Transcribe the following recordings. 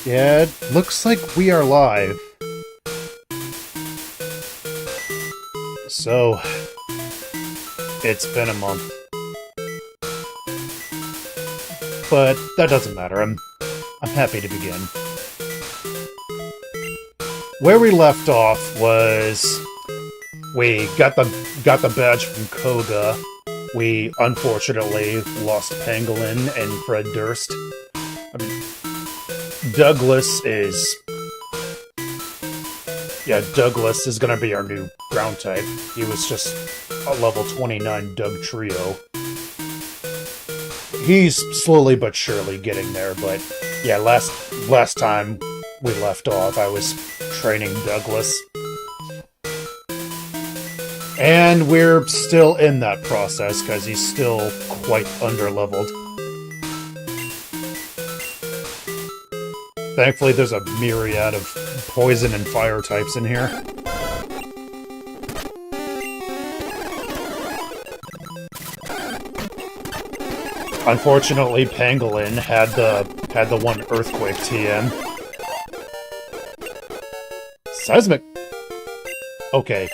Yeah, it looks like we are live. So, it's been a month. But that doesn't matter. I'm happy to begin. Where we left off was we got the badge from Koga. We unfortunately lost Pangolin and Fred Durst. I mean, Douglas is gonna be our new ground type. He was just a level 29 Doug Trio. He's slowly but surely getting there, but yeah, last time we left off, I was training Douglas. And we're still in that process, because he's still quite underleveled. Thankfully, there's a myriad of poison and fire types in here. Unfortunately, Pangolin had the one Earthquake TM. Seismic! Okay.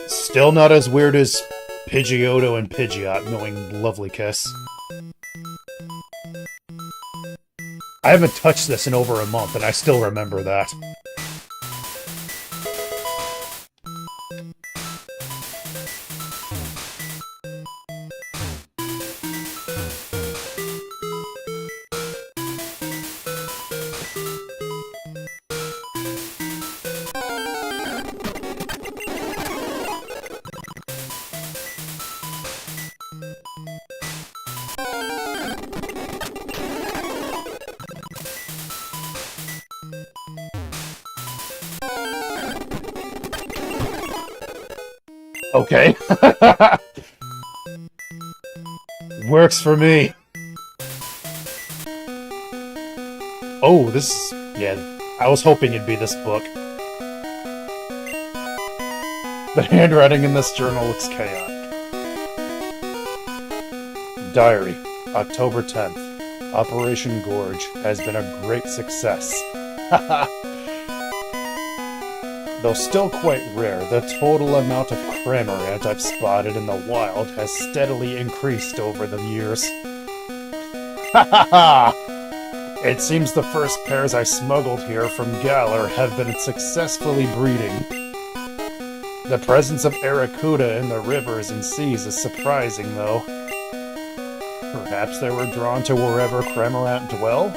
Still not as weird as Pidgeotto and Pidgeot, knowing Lovely Kiss. I haven't touched this in over a month, and I still remember that. Okay. Works for me. Oh, this... yeah, I was hoping it'd be this book. The handwriting in this journal looks chaotic. Diary, October 10th. Operation Gorge has been a great success. Haha. Though still quite rare, the total amount of Cramorant I've spotted in the wild has steadily increased over the years. Ha ha ha! It seems the first pairs I smuggled here from Galar have been successfully breeding. The presence of Aracuda in the rivers and seas is surprising, though. Perhaps they were drawn to wherever Cramorant dwell?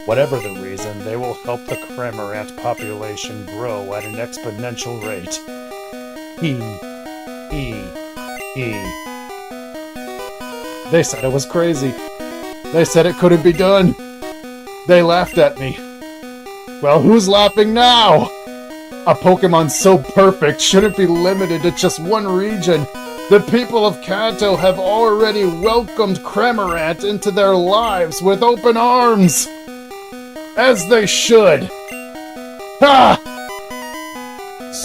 Whatever the reason, they will help the Cramorant population grow at an exponential rate. They said I was crazy. They said it couldn't be done. They laughed at me. Well, who's laughing now? A Pokemon so perfect shouldn't be limited to just one region. The people of Kanto have already welcomed Cramorant into their lives with open arms. As they should! Ha!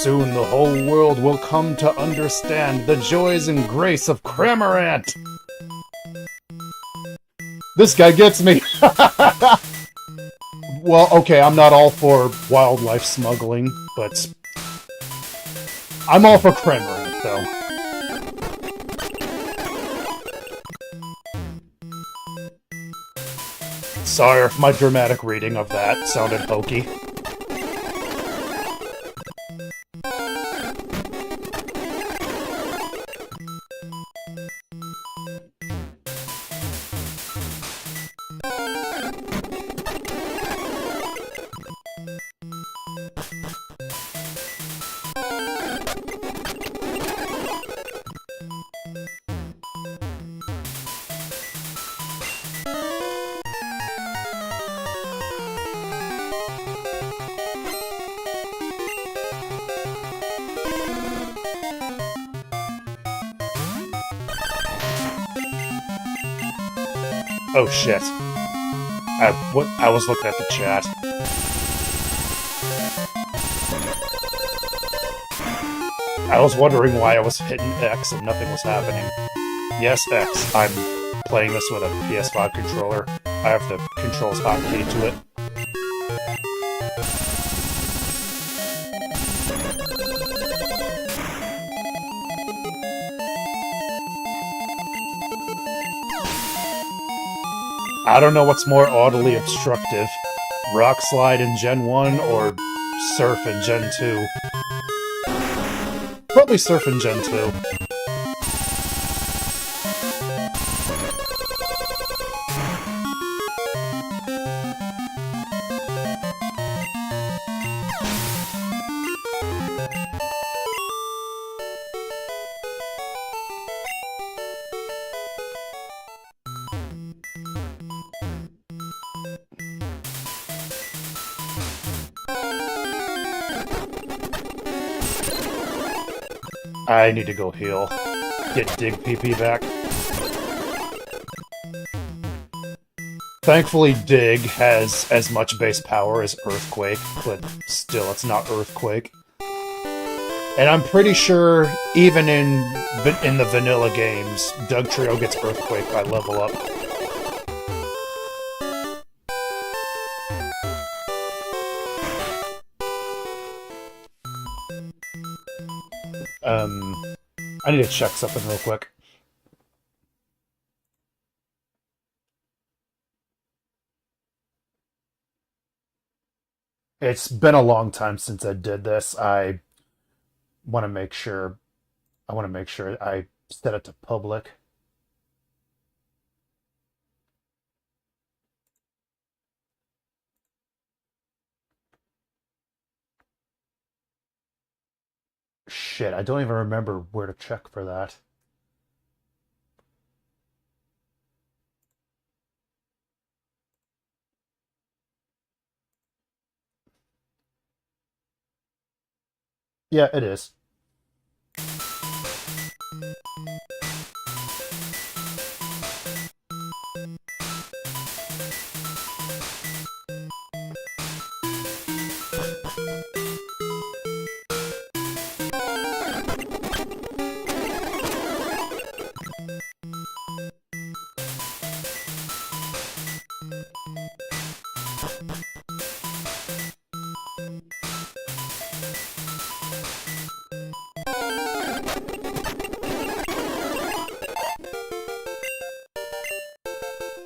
Soon the whole world will come to understand the joys and grace of Cramorant! This guy gets me! Well, okay, I'm not all for wildlife smuggling, but... I'm all for Cramorant, though. Sorry if my dramatic reading of that sounded hokey. Oh shit. I was looking at the chat. I was wondering why I was hitting X and nothing was happening. Yes, X. I'm playing this with a PS5 controller. I have the controls hotkey to it. I don't know what's more oddly obstructive. Rock Slide in Gen 1 or Surf in Gen 2. Probably Surf in Gen 2. I need to go heal. Get Dig PP back. Thankfully, Dig has as much base power as Earthquake, but still, it's not Earthquake. And I'm pretty sure, even in the vanilla games, Dugtrio gets Earthquake by level up. I need to check something real quick. It's been a long time since I did this. I want to make sure I set it to public. Shit, I don't even remember where to check for that. Yeah, it is.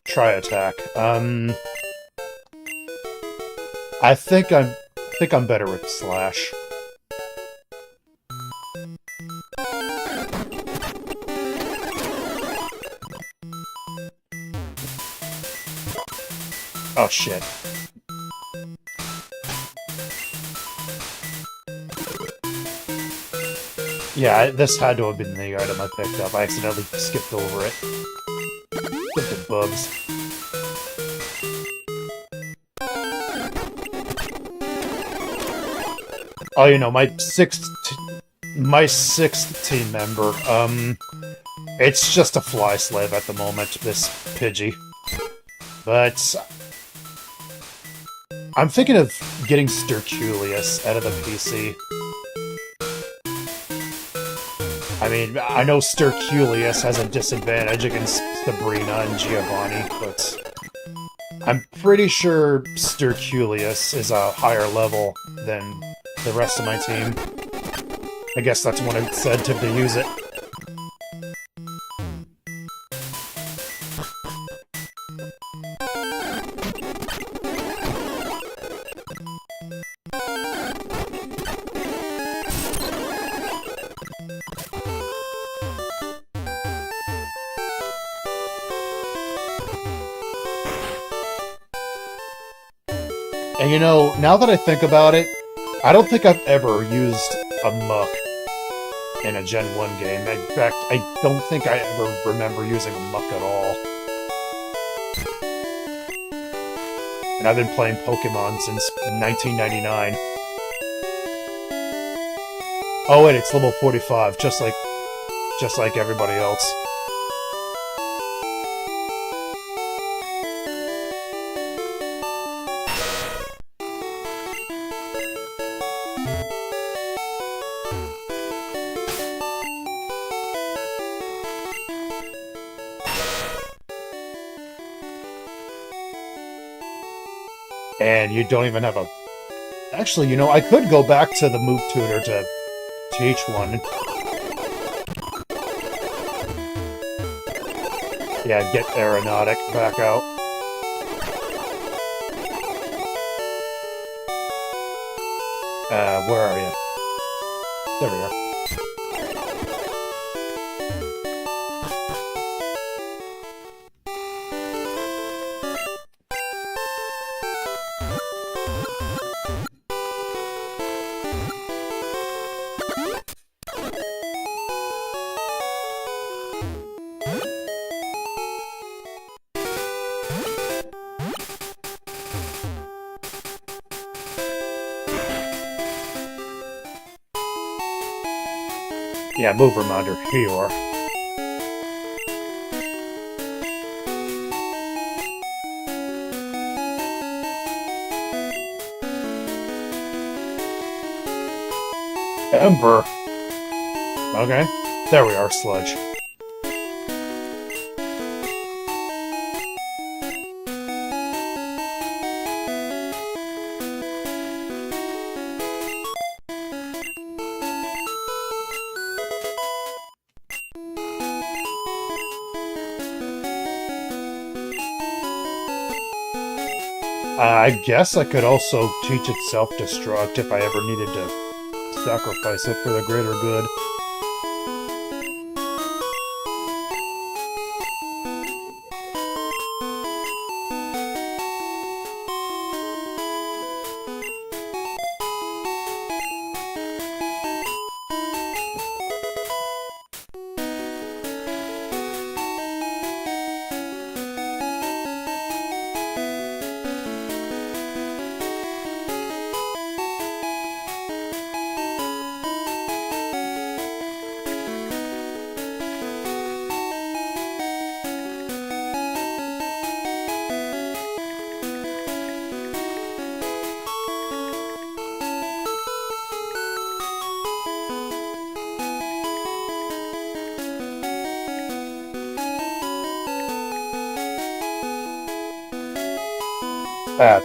Try attack. I think I'm better with Slash. Oh shit. Yeah, this had to have been the item I picked up. I accidentally skipped over it. Get the bugs. Oh, you know, my sixth team member, it's just a fly slave at the moment, this Pidgey. But I'm thinking of getting Sterculius out of the PC. I mean, I know Sterculius has a disadvantage against Sabrina and Giovanni, but I'm pretty sure Sterculius is a higher level than the rest of my team. I guess that's what it said to use it. And you know, now that I think about it, I don't think I've ever used a muck in a Gen 1 game. In fact, I don't think I ever remember using a muck at all. And I've been playing Pokémon since 1999. Oh wait, it's level 45, just like everybody else. And you don't even have a... Actually, you know, I could go back to the move tutor to teach one. Yeah, get Aeronautic back out. Where are you? There we are. Yeah, move reminder. Here you are. Ember. Okay. There we are, Sludge. I guess I could also teach it self-destruct if I ever needed to sacrifice it for the greater good.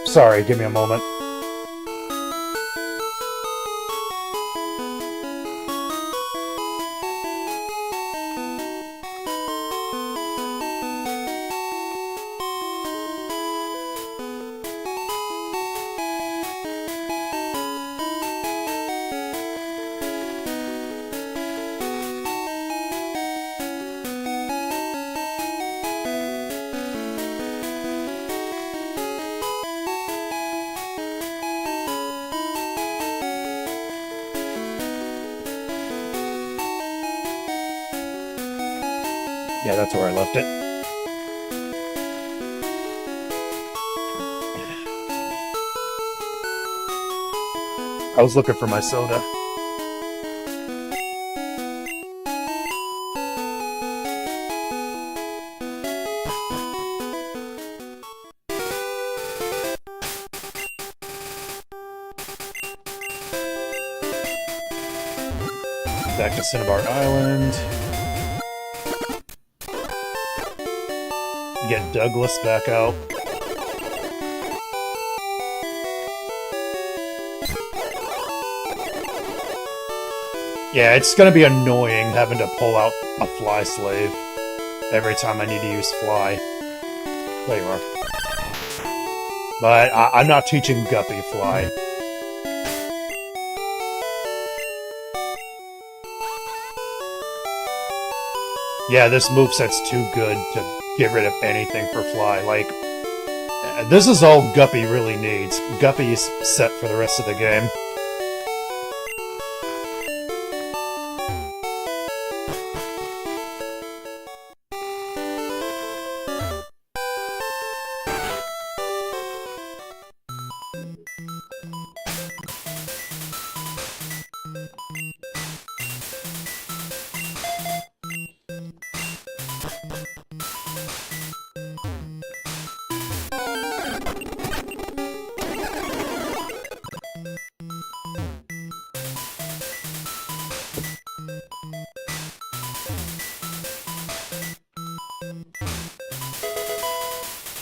Sorry, give me a moment. Yeah, that's where I left it. I was looking for my soda. Back to Cinnabar Island. Get Douglas back out. Yeah, it's gonna be annoying having to pull out a Fly Slave every time I need to use Fly. There you are. But I'm not teaching Guppy Fly. Yeah, this moveset's too good to get rid of anything for Fly. Like, this is all Guppy really needs. Guppy's set for the rest of the game.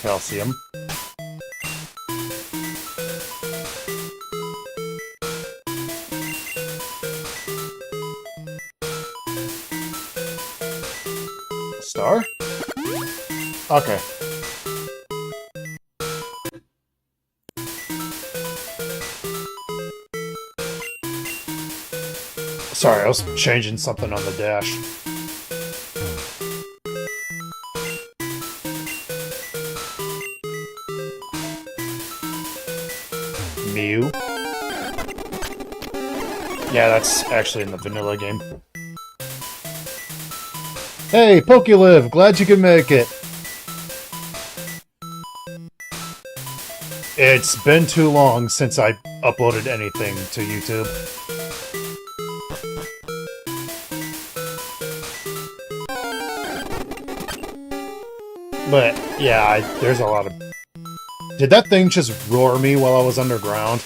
Calcium. Star? Okay. Sorry, I was changing something on the dash. Mew? Yeah, that's actually in the vanilla game. Hey, Pokelive! Glad you could make it! It's been too long since I uploaded anything to YouTube. But, yeah, there's a lot of... Did that thing just roar me while I was underground?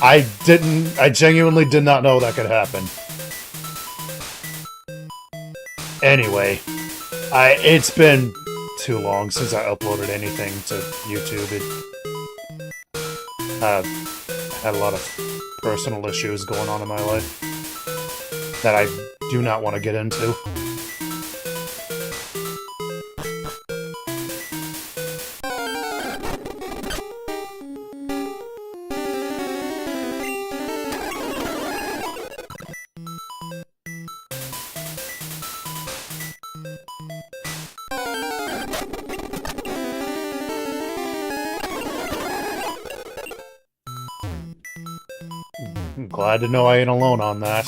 I genuinely did not know that could happen. Anyway, it's been too long since I uploaded anything to YouTube. I had a lot of personal issues going on in my life that I do not want to get into. I'm glad to know I ain't alone on that.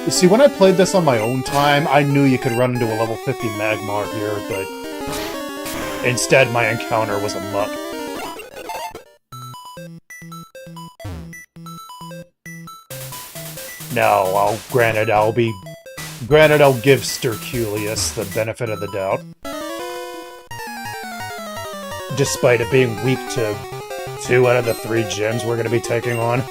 You see, when I played this on my own time, I knew you could run into a level 50 Magmar here, but instead my encounter was a muck. Now, granted, I'll give Sterculius the benefit of the doubt. Despite it being weak to 2 out of the 3 gyms we're going to be taking on.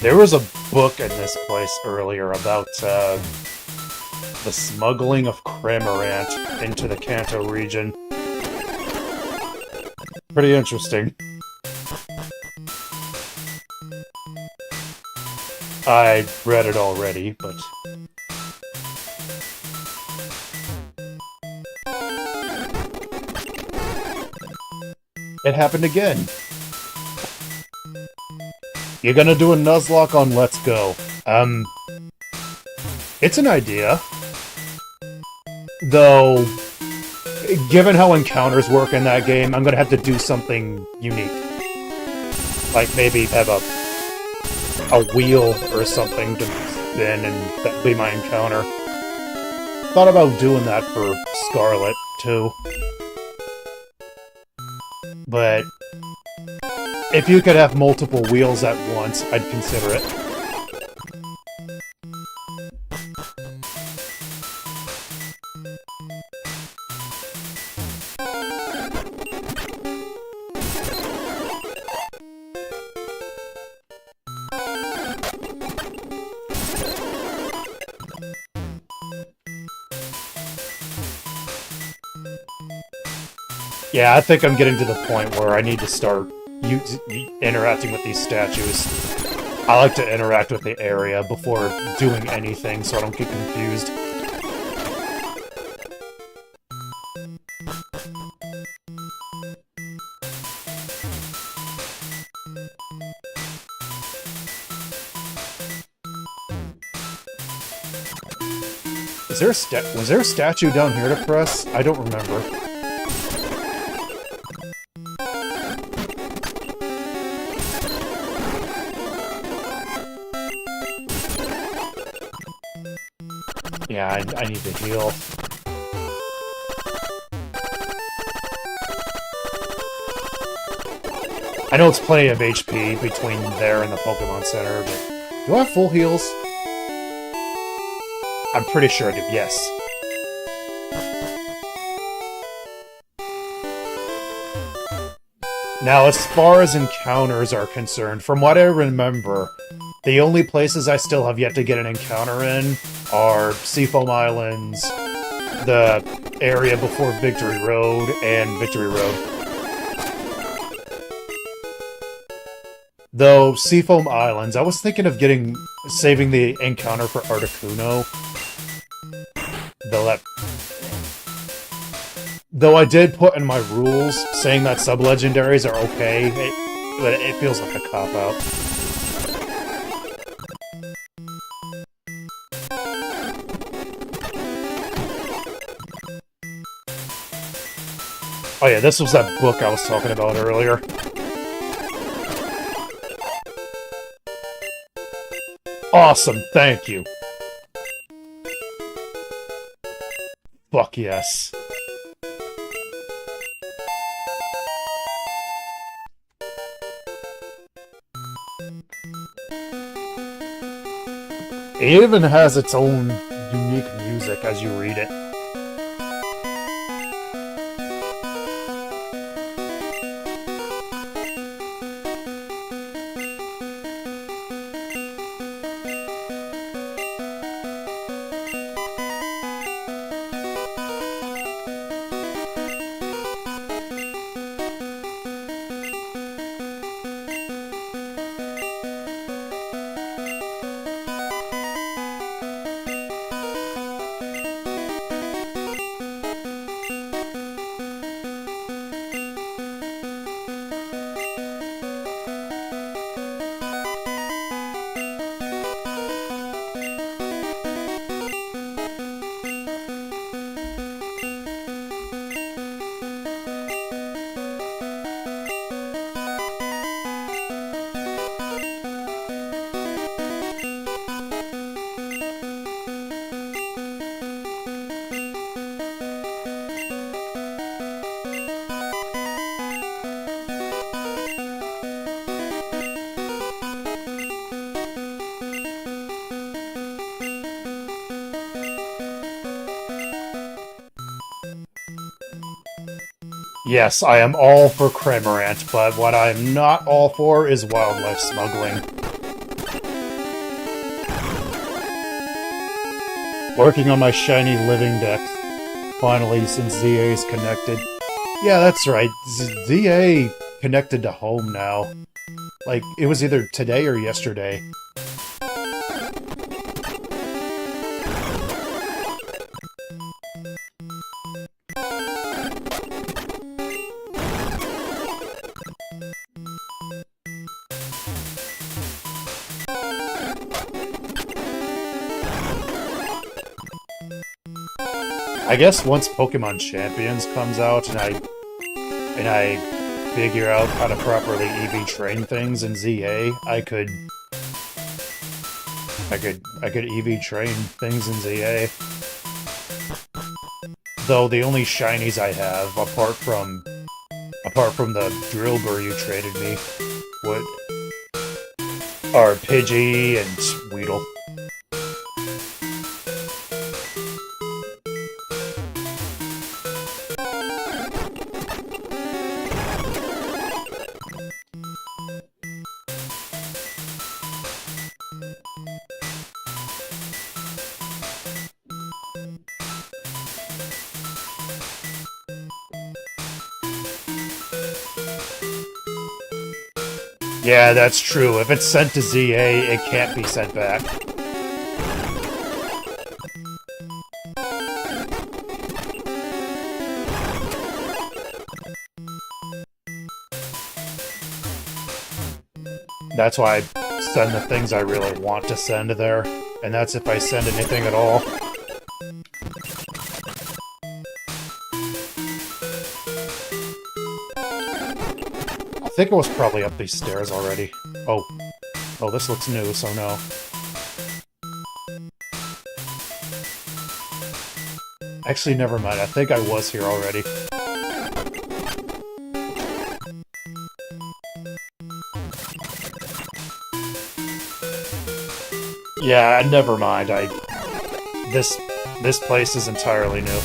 There was a book in this place earlier about the smuggling of Cramorant into the Kanto region. Pretty interesting. I read it already, but... It happened again. You're gonna do a Nuzlocke on Let's Go. It's an idea. Though, given how encounters work in that game, I'm gonna have to do something unique. Like maybe have a wheel or something to spin and that'll be my encounter. Thought about doing that for Scarlet, too. But... if you could have multiple wheels at once, I'd consider it. Yeah, I think I'm getting to the point where I need to start interacting with these statues. I like to interact with the area before doing anything so I don't get confused. Was there a statue down here to press? I don't remember. Yeah, I need to heal. I know it's plenty of HP between there and the Pokemon Center, but... Do I have full heals? I'm pretty sure I do, yes. Now, as far as encounters are concerned, from what I remember, the only places I still have yet to get an encounter in are Seafoam Islands, the area before Victory Road, and Victory Road. Though, Seafoam Islands, I was thinking of saving the encounter for Articuno. Though I did put in my rules saying that Sub-Legendaries are okay, but it feels like a cop-out. Oh yeah, this was that book I was talking about earlier. Awesome, thank you. Fuck yes. It even has its own unique music as you read it. Yes, I am all for Cramorant, but what I'm not all for is wildlife smuggling. Working on my shiny living deck, finally, since ZA's connected. Yeah, that's right, ZA connected to home now. Like, it was either today or yesterday. I guess once Pokemon Champions comes out and I figure out how to properly EV train things in ZA, I could EV train things in ZA. Though the only shinies I have, apart from the Drillbur you traded me, are Pidgey and Weedle. Yeah, that's true. If it's sent to ZA, it can't be sent back. That's why I send the things I really want to send there, and that's if I send anything at all. I think it was probably up these stairs already. Oh, this looks new, so no. Actually, never mind. I think I was here already. Yeah, never mind. This place is entirely new.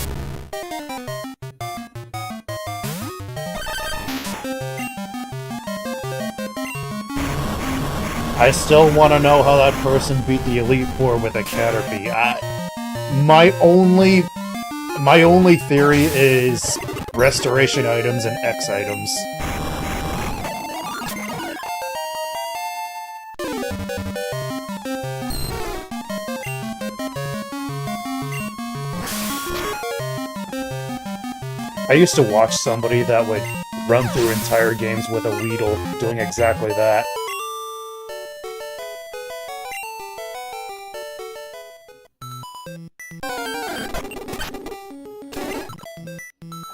I still want to know how that person beat the Elite Four with a Caterpie. My only theory is restoration items and X items. I used to watch somebody that would run through entire games with a Weedle doing exactly that.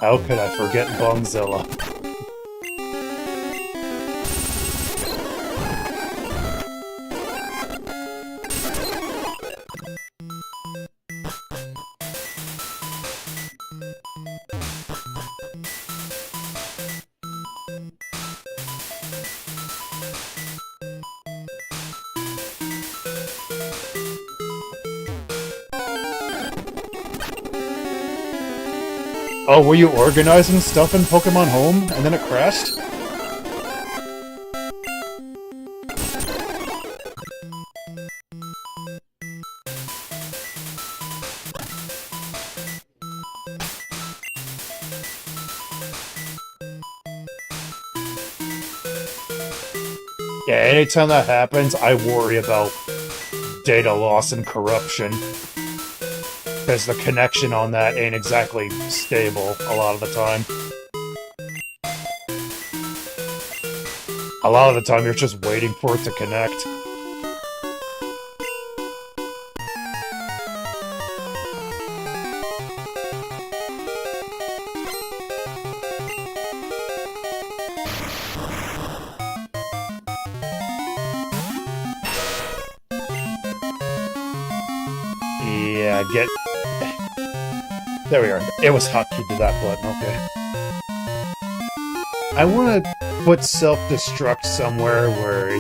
How could I forget Bongzilla? Oh, were you organizing stuff in Pokemon Home, and then it crashed? Yeah, anytime that happens, I worry about data loss and corruption. Because the connection on that ain't exactly stable a lot of the time. A lot of the time you're just waiting for it to connect. Yeah, get... There we are. It was hotkeyed to that button, okay. I want to put self-destruct somewhere where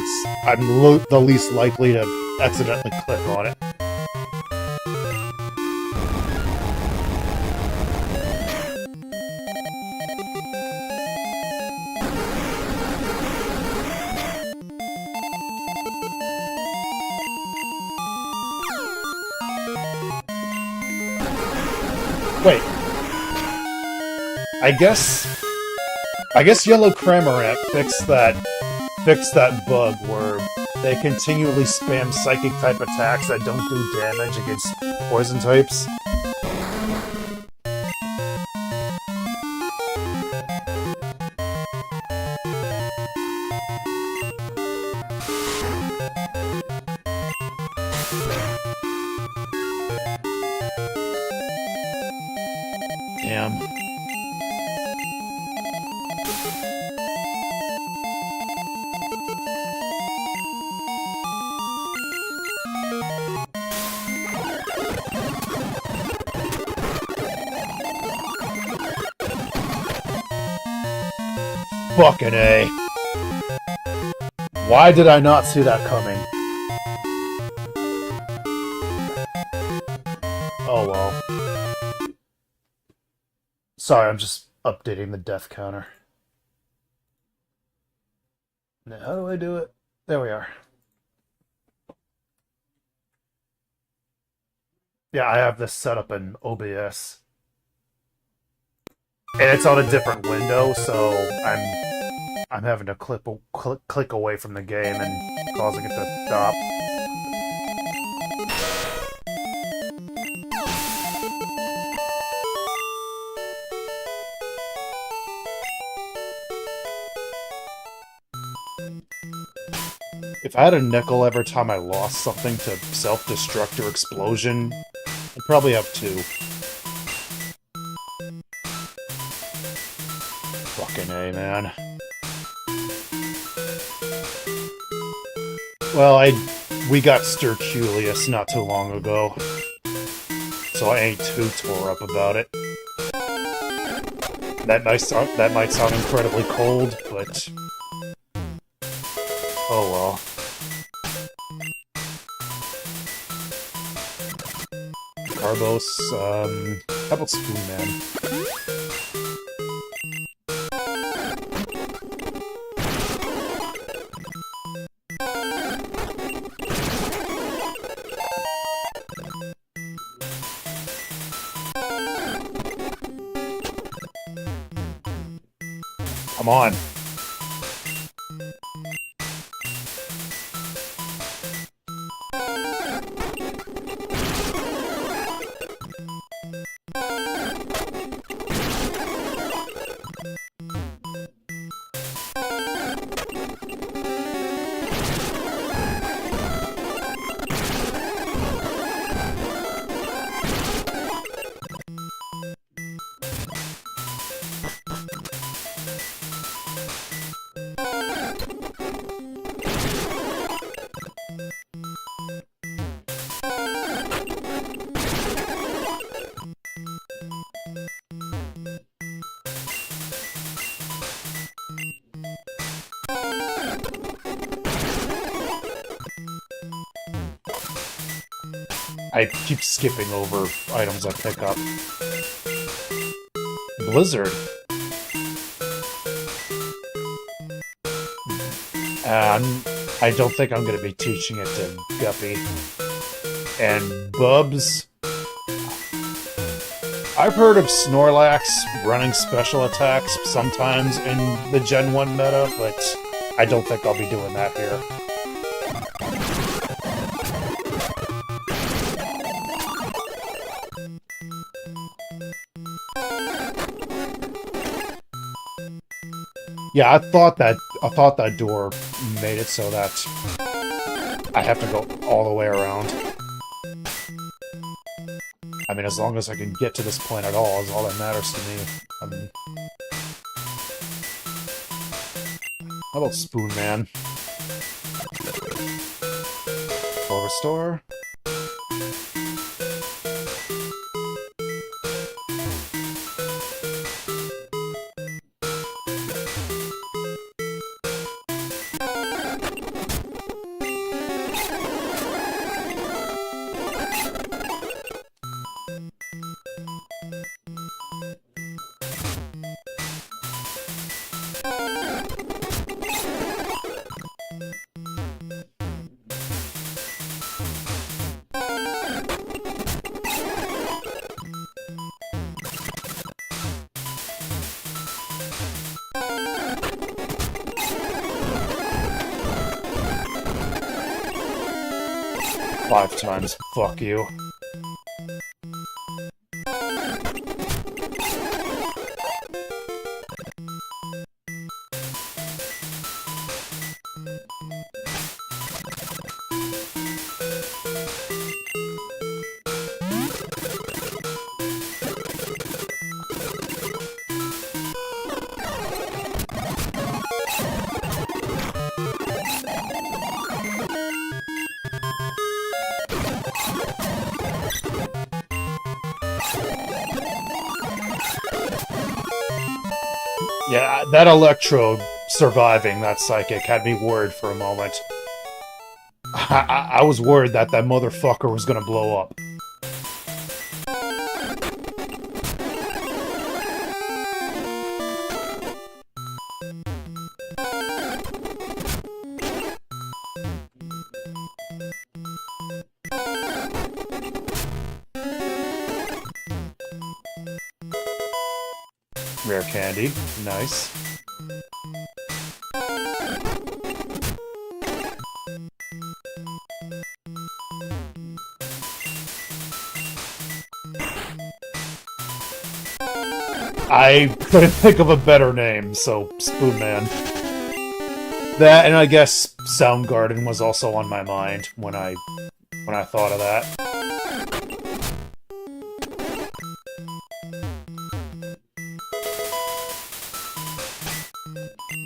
I'm the least likely to accidentally click on it. Wait. I guess Yellow Cramorant fixed that bug where they continually spam psychic type attacks that don't do damage against poison types. Damn. Fucking A. Why did I not see that coming? Oh well. Sorry, I'm just updating the death counter. Now, how do I do it? There we are. Yeah, I have this set up in OBS. And it's on a different window, so I'm having to click away from the game and causing it to stop. If I had a nickel every time I lost something to self-destruct or explosion, I'd probably have two. Fucking A, man. Well, we got Sterculius not too long ago. so I ain't too tore up about it. That might sound incredibly cold, but oh well. Carbos, how about Spoon Man? Come on. I keep skipping over items I pick up. Blizzard. I don't think I'm going to be teaching it to Guppy. And Bubs. I've heard of Snorlax running special attacks sometimes in the Gen 1 meta, but I don't think I'll be doing that here. Yeah, I thought that door made it so that I have to go all the way around. I mean, as long as I can get to this point at all is all that matters to me. I mean, how about Spoon Man? Full restore. Five times, fuck you. Yeah, that Electrode surviving that Psychic had me worried for a moment. I was worried that that motherfucker was gonna blow up. Rare candy. Nice. I couldn't think of a better name, so Spoon Man. That, and I guess Soundgarden was also on my mind when I thought of that.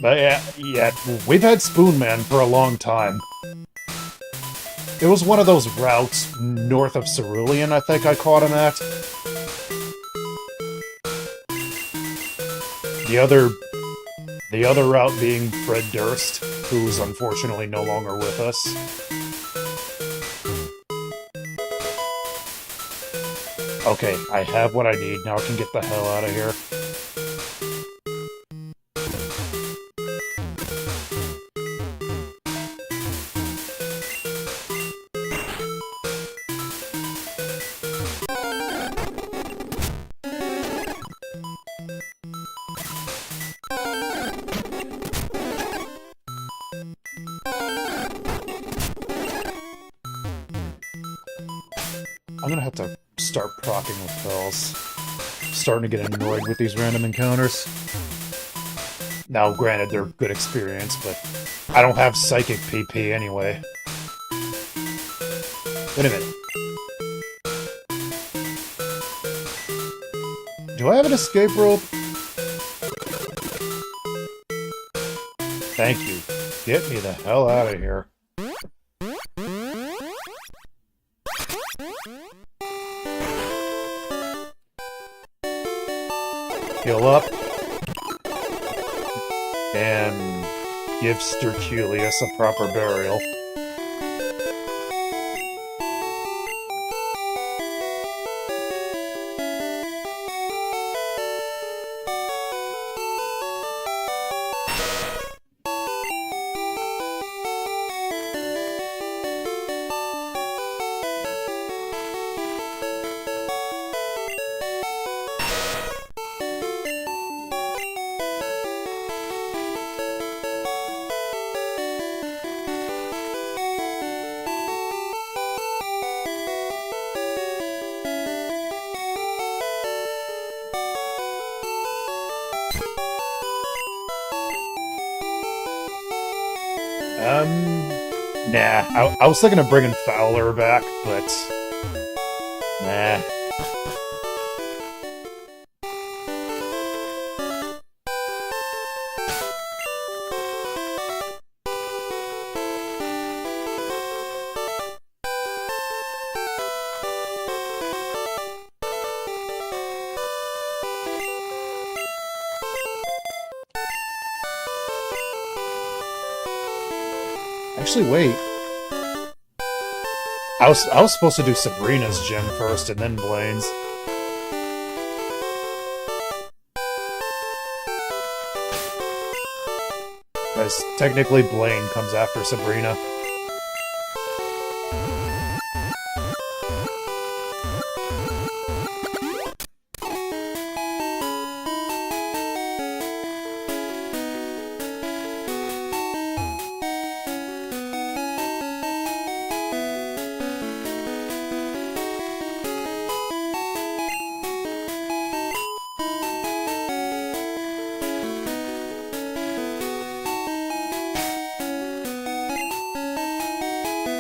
But yeah, we've had Spoon Man for a long time. It was one of those routes north of Cerulean, I think I caught him at. The other route being Fred Durst, who's unfortunately no longer with us. Okay, I have what I need. Now I can get the hell out of here. I'm gonna have to start proccing with pills. Starting to get annoyed with these random encounters. Now, granted, they're good experience, but I don't have Psychic PP anyway. Wait a minute. Do I have an escape rope? Thank you. Get me the hell out of here. Heal up. And give Sterculius a proper burial. Nah. I was thinking of bringing Fowler back, but... nah. Actually, wait. I was supposed to do Sabrina's gym first and then Blaine's. Because technically Blaine comes after Sabrina.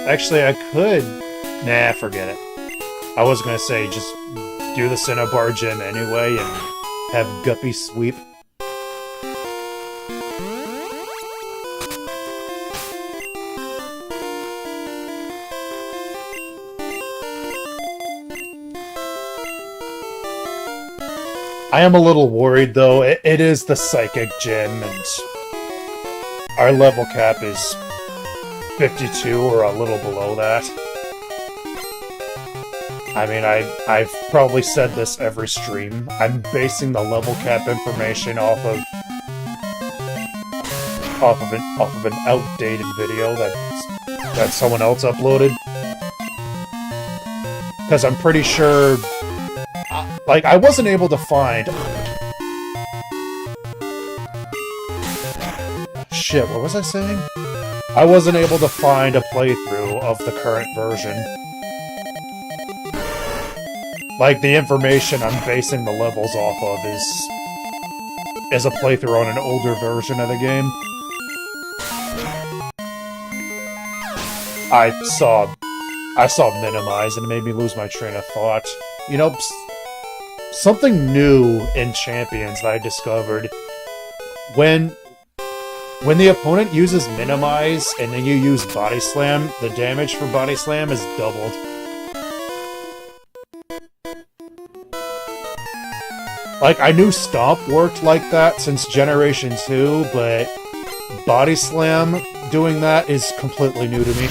Actually, I could... nah, forget it. I was gonna say, just do the Cinnabar gym anyway and have Guppy sweep. I am a little worried, though. It is the Psychic gym, and our level cap is 52 or a little below that. I mean, I've probably said this every stream. I'm basing the level cap information off of an outdated video that someone else uploaded. Because I'm pretty sure, like, I wasn't able to find. Shit, what was I saying? I wasn't able to find a playthrough of the current version. Like, the information I'm basing the levels off of is a playthrough on an older version of the game. I saw minimize and it made me lose my train of thought. You know, something new in Champions that I discovered when When the opponent uses Minimize and then you use Body Slam, the damage for Body Slam is doubled. Like, I knew Stomp worked like that since Generation 2, but Body Slam doing that is completely new to me.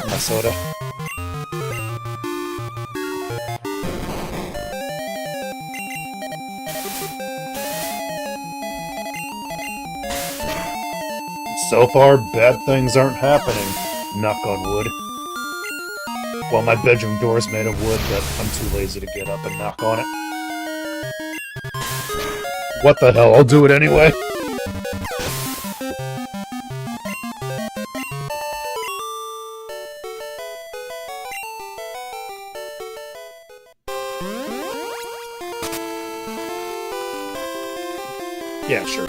My soda. So far, bad things aren't happening. Knock on wood. Well, my bedroom door is made of wood, but I'm too lazy to get up and knock on it. What the hell, I'll do it anyway. Yeah, sure.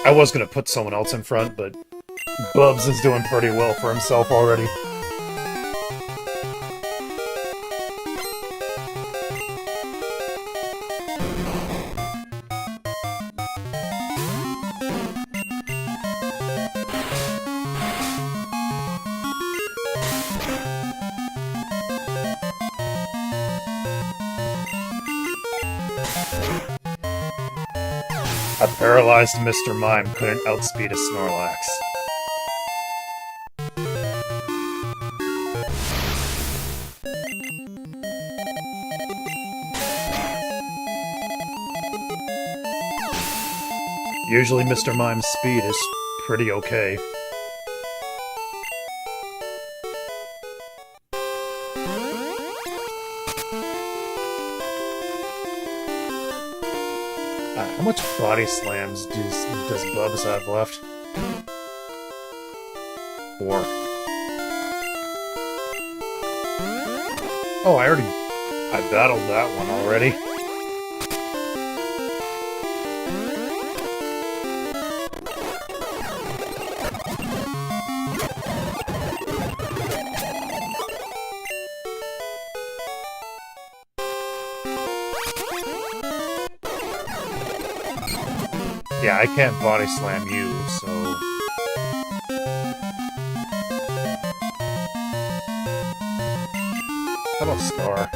I was gonna put someone else in front, but Bubs is doing pretty well for himself already. A paralyzed Mr. Mime couldn't outspeed a Snorlax. Usually Mr. Mime's speed is pretty okay. How much body slams does Bubs have left? 4. Oh, I battled that one already. Yeah, I can't body slam you, so... How about Scar?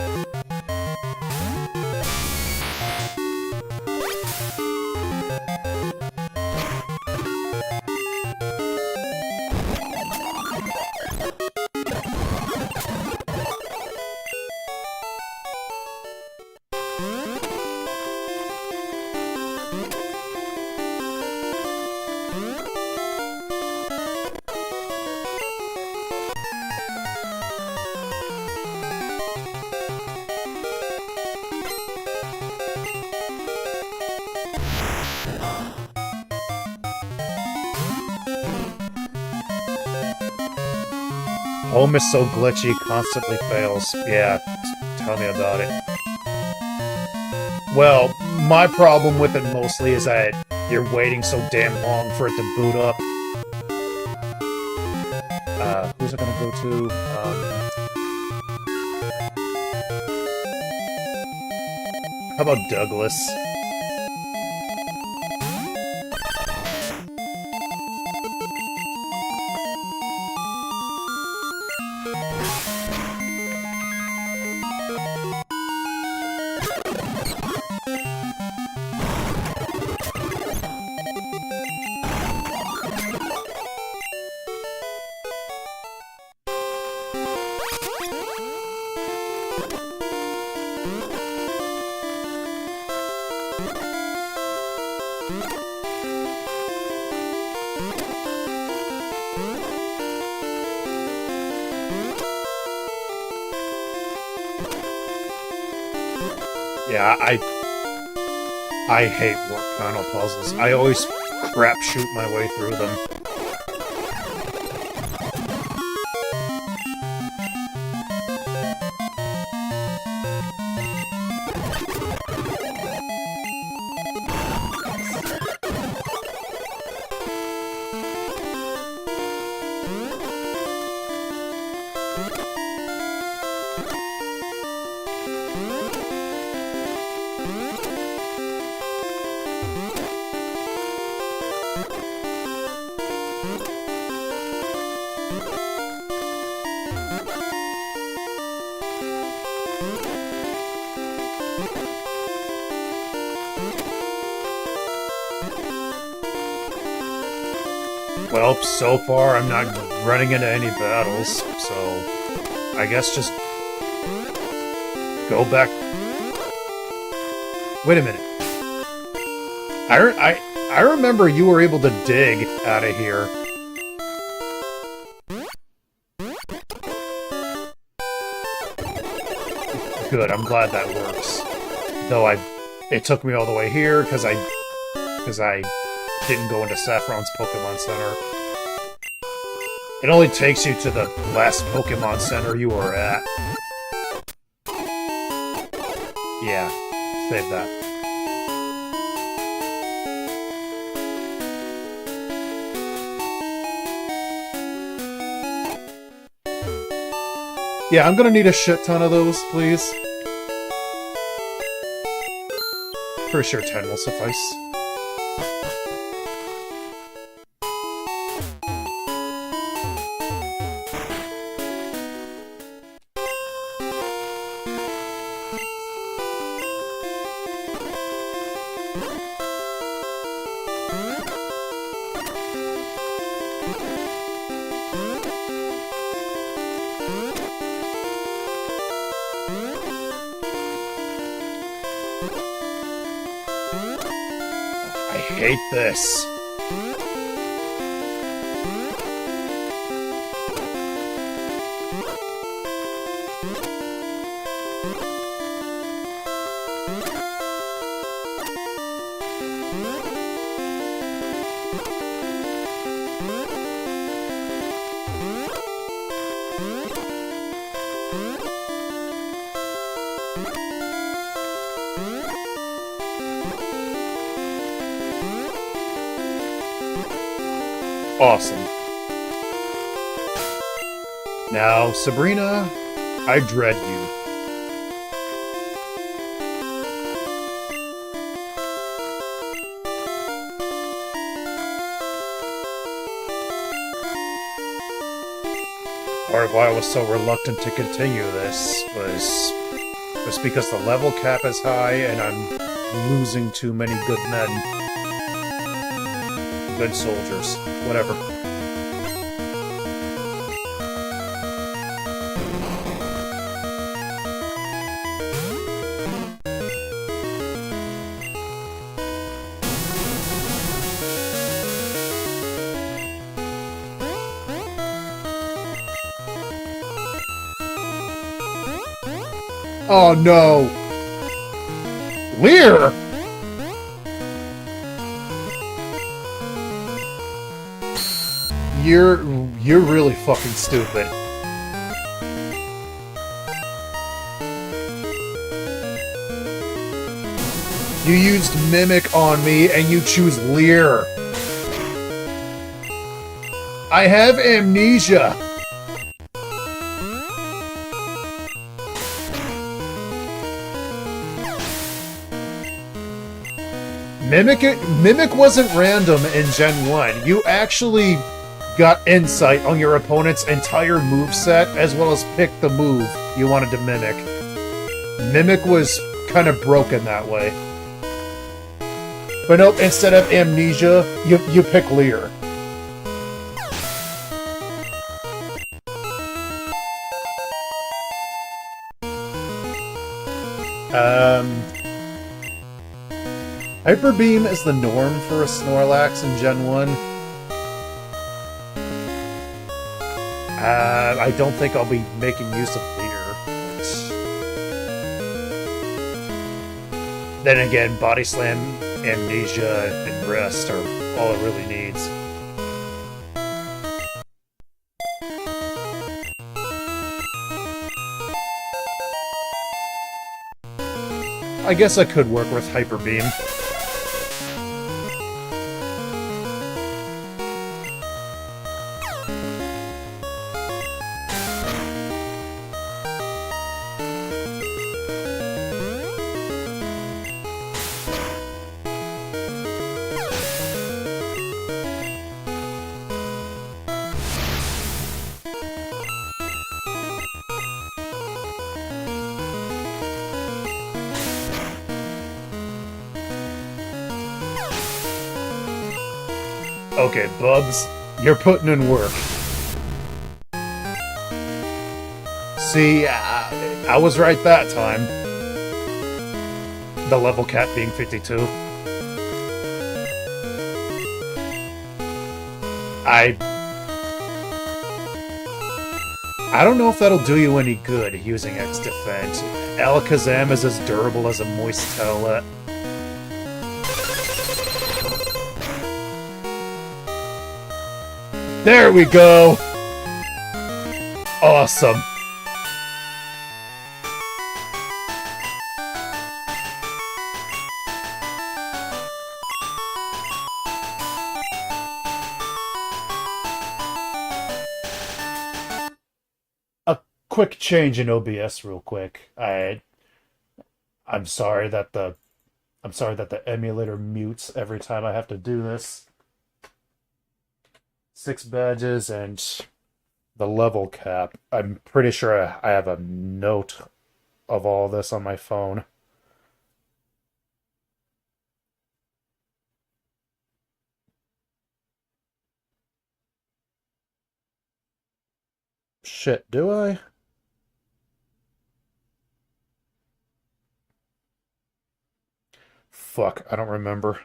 Home is so glitchy, constantly fails. Yeah, tell me about it. Well, my problem with it mostly is that you're waiting so damn long for it to boot up. Who's it gonna go to? How about Douglas? Yeah, I hate warp panel puzzles. I always crap shoot my way through them. Well, so far I'm not running into any battles, so I guess just go back. Wait a minute. I remember you were able to dig out of here. Good, I'm glad that works. Though it took me all the way here because I didn't go into Saffron's Pokemon Center. It only takes you to the last Pokemon Center you were at. Yeah, save that. Yeah, I'm gonna need a shit ton of those, please. Pretty sure 10 will suffice. I hate this. Awesome. Now, Sabrina, I dread you. Part of why I was so reluctant to continue this was because the level cap is high and I'm losing too many good men. Good soldiers. Whatever. Oh no! Lear! You're really fucking stupid. You used Mimic on me and you choose Lear. I have amnesia. Mimic wasn't random in Gen 1. You actually got insight on your opponent's entire moveset, as well as picked the move you wanted to mimic. Mimic was kind of broken that way. But nope, instead of amnesia, you pick Lear. Hyper Beam is the norm for a Snorlax in Gen 1. I don't think I'll be making use of Lear. Then again, Body Slam, Amnesia, and Rest are all it really needs. I guess I could work with Hyper Beam. Okay, Bubs, You're putting in work. See, I was right that time. The level cap being 52. I don't know if that'll do you any good using X Defense. Alakazam is as durable as a moist towelette. There we go! Awesome. Quick change in OBS real quick. I'm sorry that the emulator mutes every time I have to do this. 6 badges and the level cap. I'm pretty sure I have a note of all this on my phone. Shit, do I? Fuck, I don't remember.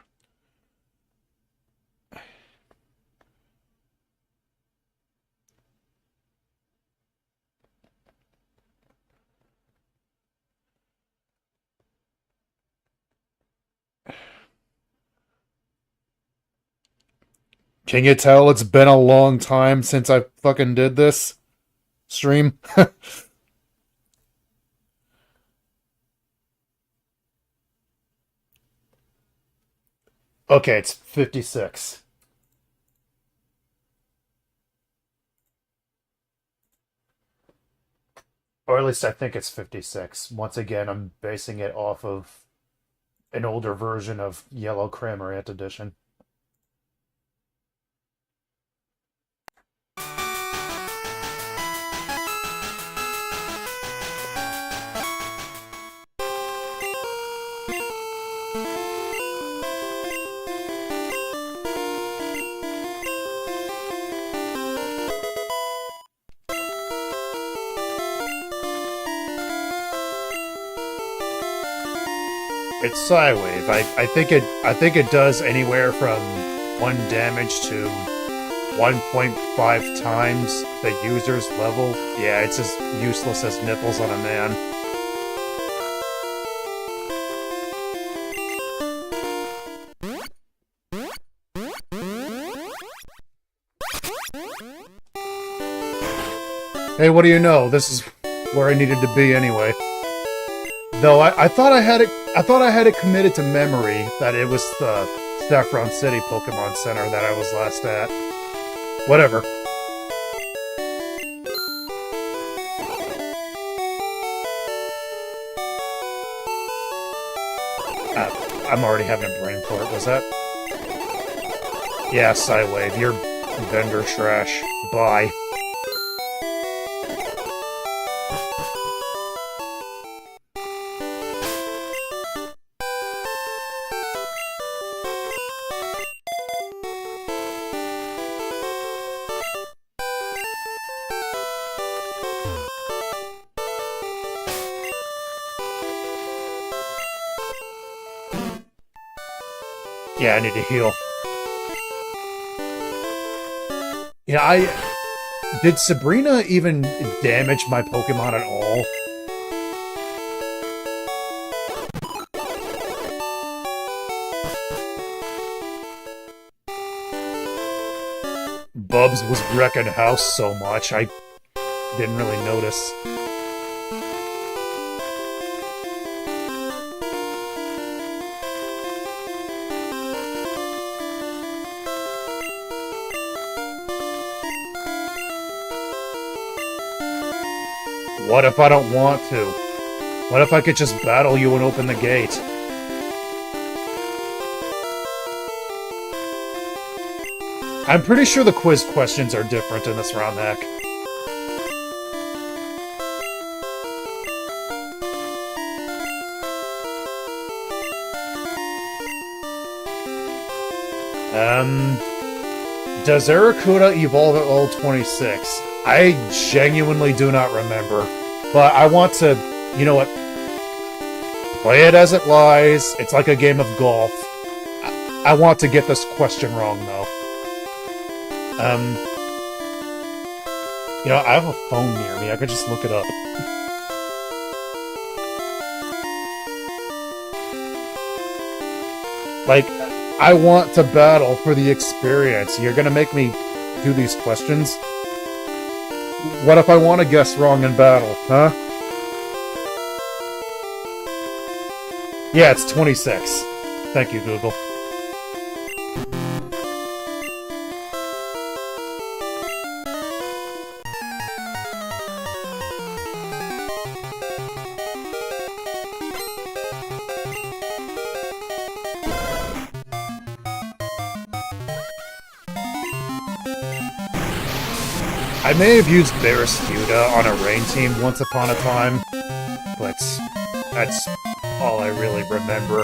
Can you tell it's been a long time since I fucking did this stream? Okay, it's 56. Or at least I think it's 56. Once again, I'm basing it off of an older version of Yellow Cramorant Edition. It's Psywave. I think it does anywhere from 1 damage to 1.5 times the user's level. Yeah, it's as useless as nipples on a man. Hey, what do you know? This is where I needed to be anyway. Though I thought I had it committed to memory that it was the Saffron City Pokemon Center that I was last at. Whatever. I'm already having a brain fart. Was that? Yeah, Psywave, you're vendor trash. Bye. Yeah, I need to heal. Yeah, did Sabrina even damage my Pokemon at all? Bubs was wrecking house so much, I didn't really notice. What if I don't want to? What if I could just battle you and open the gate? I'm pretty sure the quiz questions are different in this round, heck. Does Arrokuda evolve at level 26? I genuinely do not remember. But I want to, you know what? Play it as it lies. It's like a game of golf. I want to get this question wrong, though. You know, I have a phone near me. I could just look it up. Like, I want to battle for the experience. You're gonna make me do these questions? What if I want to guess wrong in battle, huh? Yeah, it's 26. Thank you, Google. I may have used Barraskewda on a rain team once upon a time, but that's all I really remember.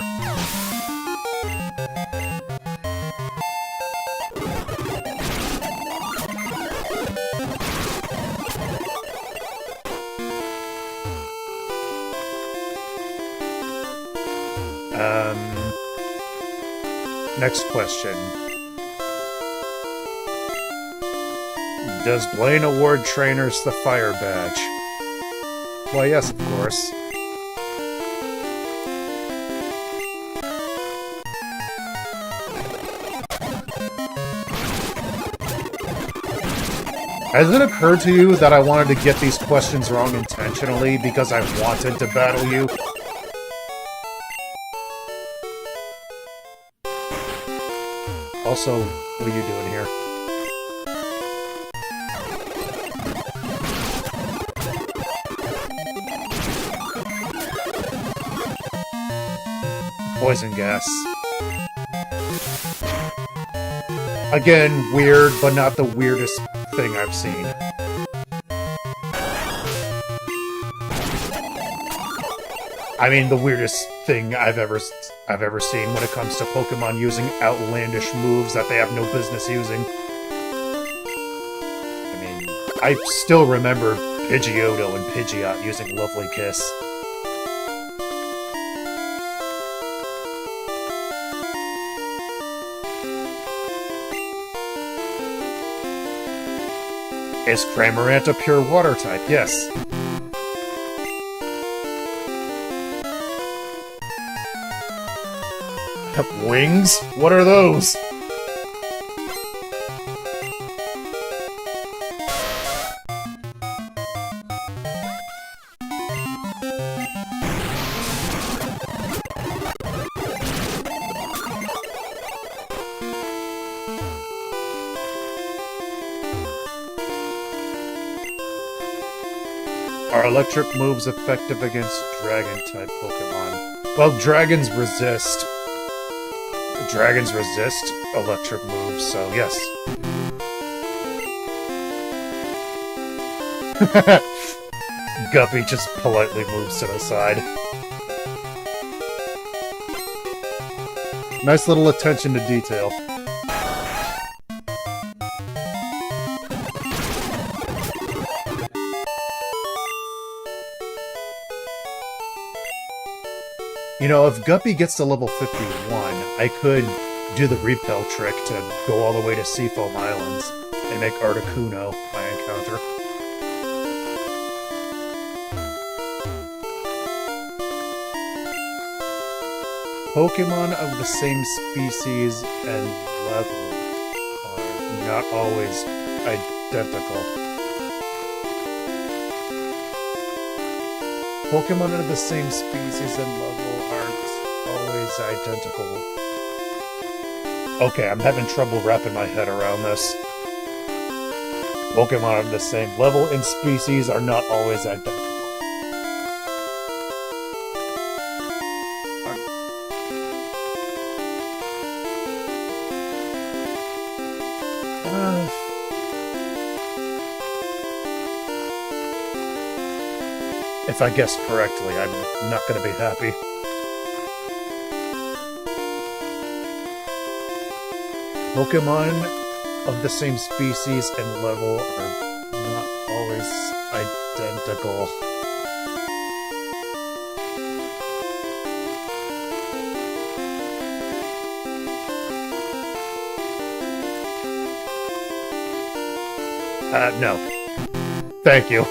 Next question. Does Blaine award trainers the fire badge? Why, yes, of course. Has it occurred to you that I wanted to get these questions wrong intentionally because I wanted to battle you? Also, what are you doing here? Poison gas. Again, weird, but not the weirdest thing I've seen. I mean, the weirdest thing I've ever seen when it comes to Pokemon using outlandish moves that they have no business using. I mean, I still remember Pidgeotto and Pidgeot using Lovely Kiss. Is Cramorant a pure water type? Yes. Wings? What are those? Are electric moves effective against dragon-type Pokemon? Well, dragons resist. Dragons resist electric moves, so yes. Guppy just politely moves to the side. Nice little attention to detail. You know, if Guppy gets to level 51, I could do the repel trick to go all the way to Seafoam Islands and make Articuno my encounter. Pokemon of the same species and level are not always identical. Pokemon of the same species and level aren't always identical. Okay, I'm having trouble wrapping my head around this. Pokemon of the same level and species are not always identical. If I guess correctly, I'm not going to be happy. Pokemon of the same species and level are not always identical. No. Thank you.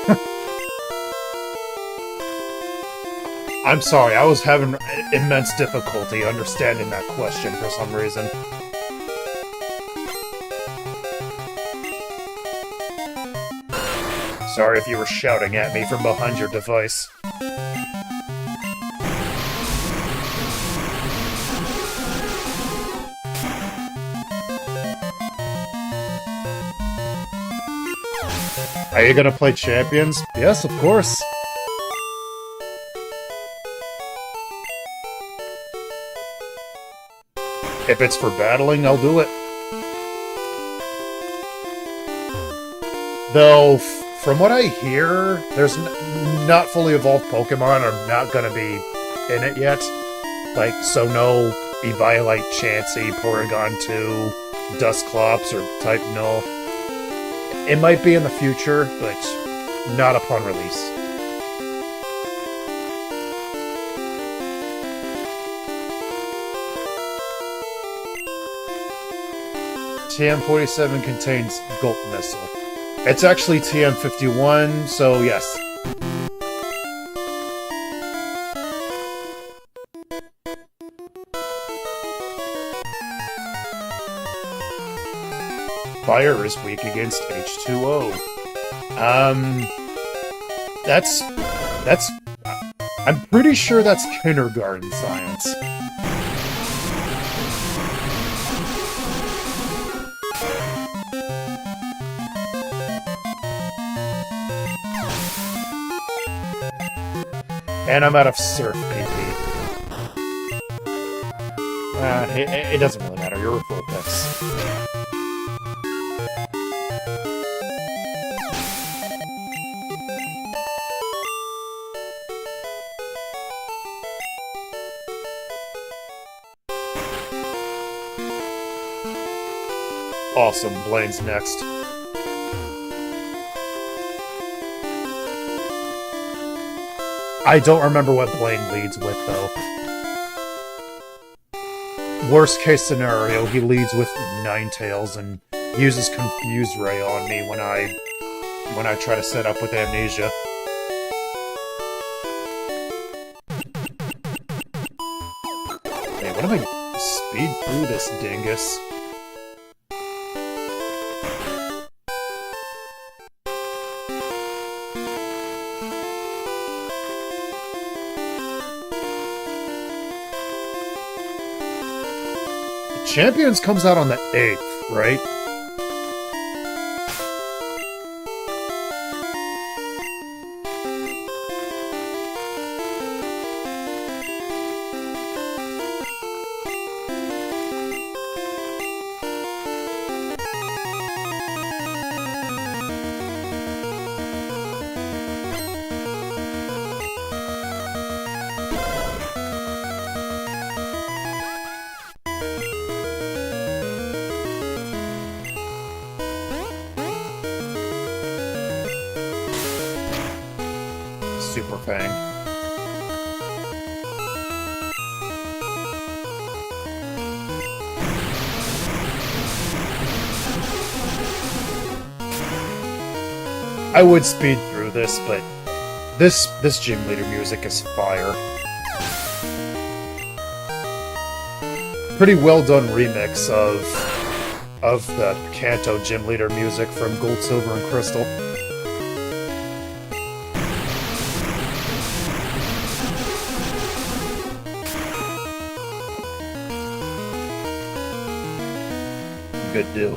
I'm sorry, I was having immense difficulty understanding that question for some reason. Sorry if you were shouting at me from behind your device. Are you gonna play Champions? Yes, of course. If it's for battling, I'll do it. Though, from what I hear, there's not fully evolved Pokemon are not gonna be in it yet. Like, so no Eviolite, Chansey, Porygon 2, Dusclops, or Type Null. It might be in the future, but not upon release. TM47 contains Gulp Missile. It's actually TM51, so yes. Fire is weak against H2O. That's... I'm pretty sure that's kindergarten science. And I'm out of Surf, PP. It doesn't really matter, you're full picks. Awesome, Blaine's next. I don't remember what Blaine leads with, though. Worst case scenario, he leads with Ninetales and uses Confuse Ray on me when I try to set up with Amnesia. Hey, what am I... Speed through this dingus? Champions comes out on the 8th, right? Super Fang. I would speed through this, but this gym leader music is fire. Pretty well done remix of the Kanto gym leader music from Gold, Silver, and Crystal. Good deal.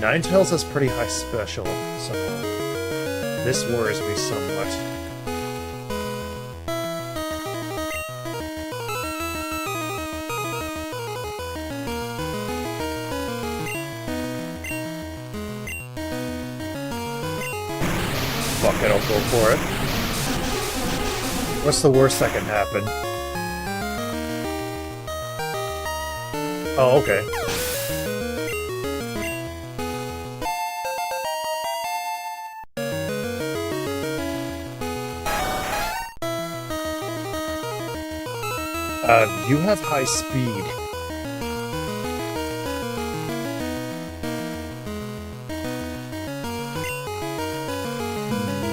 Ninetales has pretty high special, so this worries me somewhat. Fuck it, I'll go for it. What's the worst that can happen? Oh, okay. You have high speed.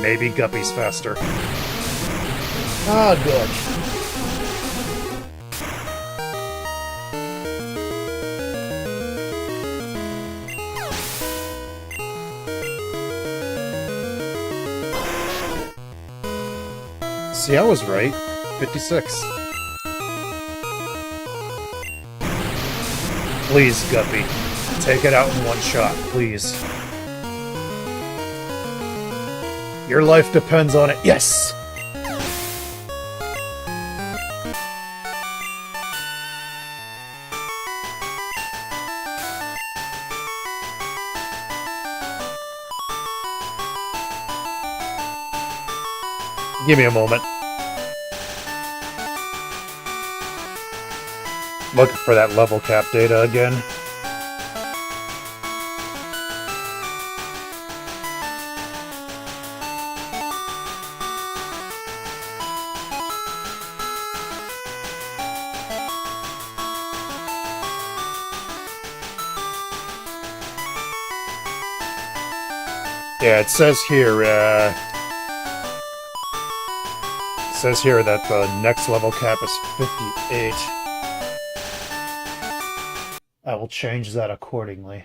Maybe Guppy's faster. Ah, good. See, I was right. 56. Please, Guppy. Take it out in one shot, please. Your life depends on it. Yes! Give me a moment. Looking for that level cap data again. Yeah, it says here, that the next level cap is 58. I will change that accordingly.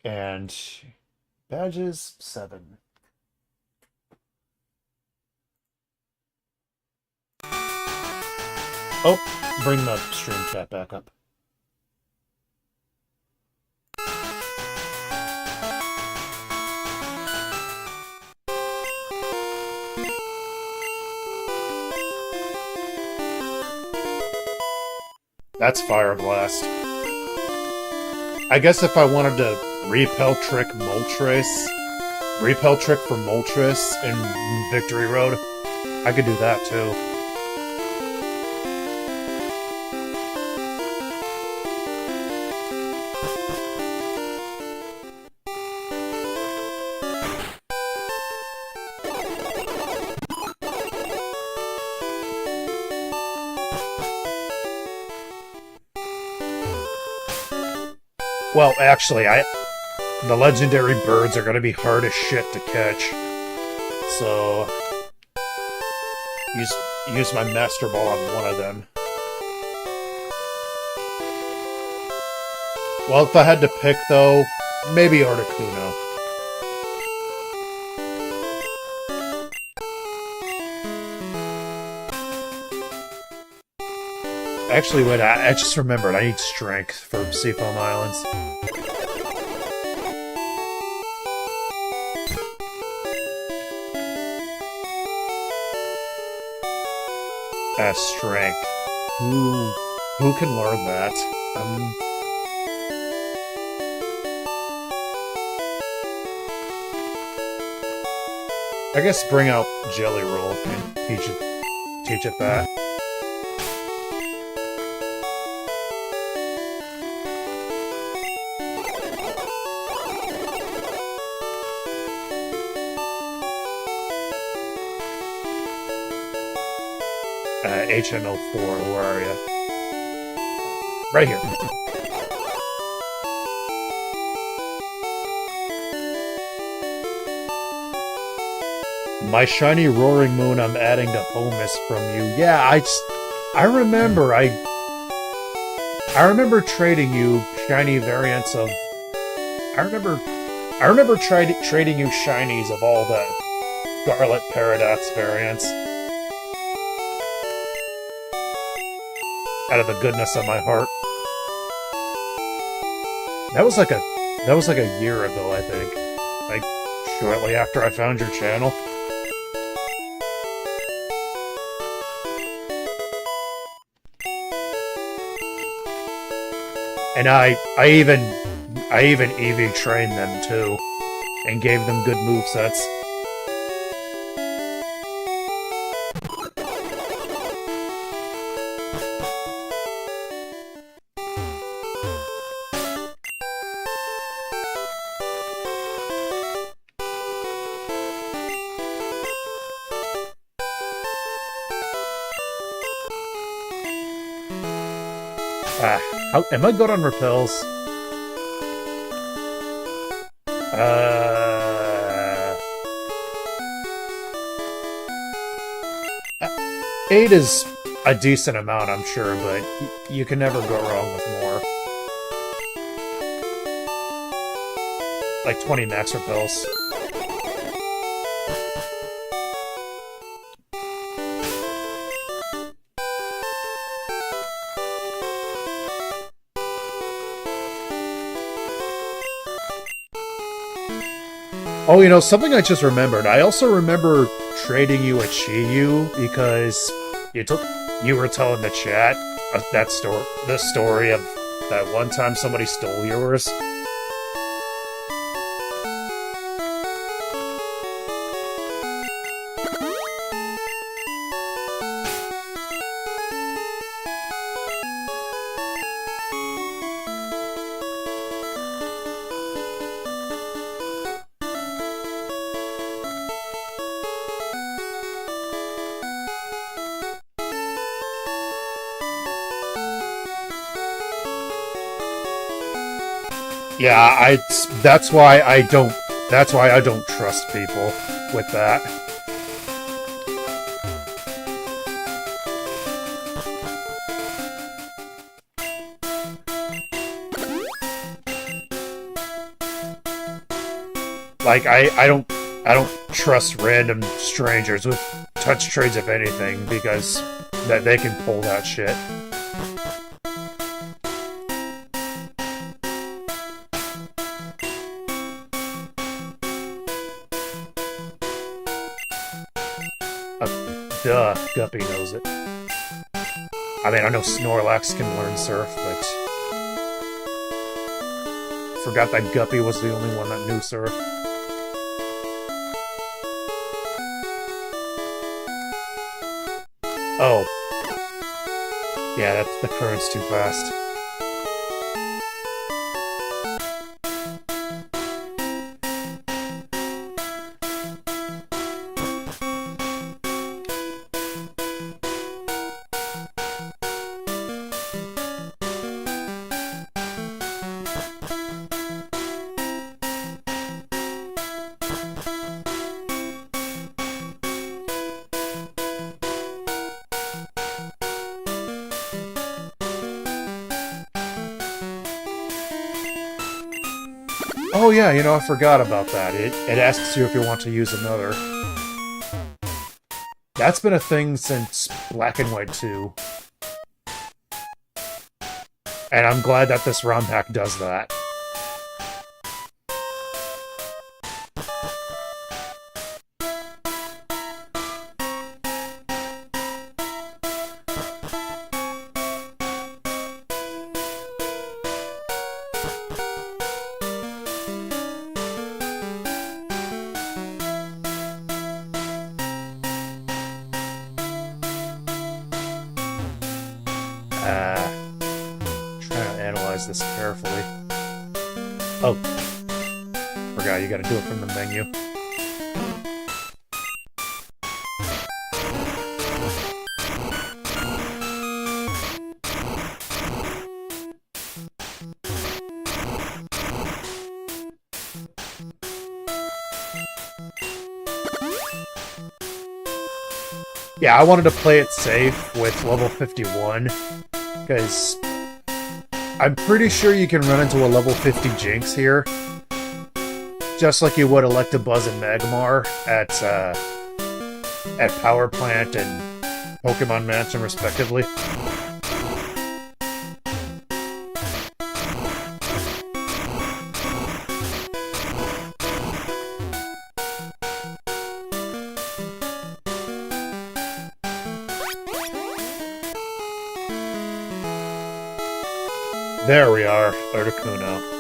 And badges 7. Oh, bring the stream chat back up. That's Fire Blast. I guess if I wanted to repel trick Moltres, repel trick for Moltres in Victory Road, I could do that too. Well, actually, the legendary birds are going to be hard as shit to catch. So, use my Master Ball on one of them. Well, if I had to pick, though, maybe Articuno. Actually, wait, I just remembered. I need strength for Seafoam Islands. Strength. Who can learn that? I guess bring out Jelly Roll and teach it that. HML4, where are you? Right here. My shiny Roaring Moon I'm adding to Omis from you. Yeah, I remember trading you shiny variants of I remember trading you shinies of all the Scarlet Paradox variants. Out of the goodness of my heart. That was like a year ago, I think. Like, shortly after I found your channel. And I even EV trained them too, and gave them good movesets. Am I good on repels? 8 is a decent amount, I'm sure, but you can never go wrong with more. Like 20 max repels. Oh, you know, something I just remembered. I also remember trading you a Chi-Yu because you were telling the chat the story of that one time somebody stole yours. Yeah, that's why I don't trust people with that. Like I don't trust random strangers with touch trades of anything because that they can pull that shit. Duh, Guppy knows it. I mean, I know Snorlax can learn Surf, but... forgot that Guppy was the only one that knew Surf. Oh. Yeah, the current's too fast. Oh yeah, you know, I forgot about that. It asks you if you want to use another. That's been a thing since Black and White 2. And I'm glad that this ROM pack does that. Trying to analyze this carefully. Oh. Forgot you gotta do it from the menu. Yeah, I wanted to play it safe with level 51, because I'm pretty sure you can run into a level 50 Jinx here, just like you would Electabuzz and Magmar at Power Plant and Pokemon Mansion, respectively. There we are, Articuno.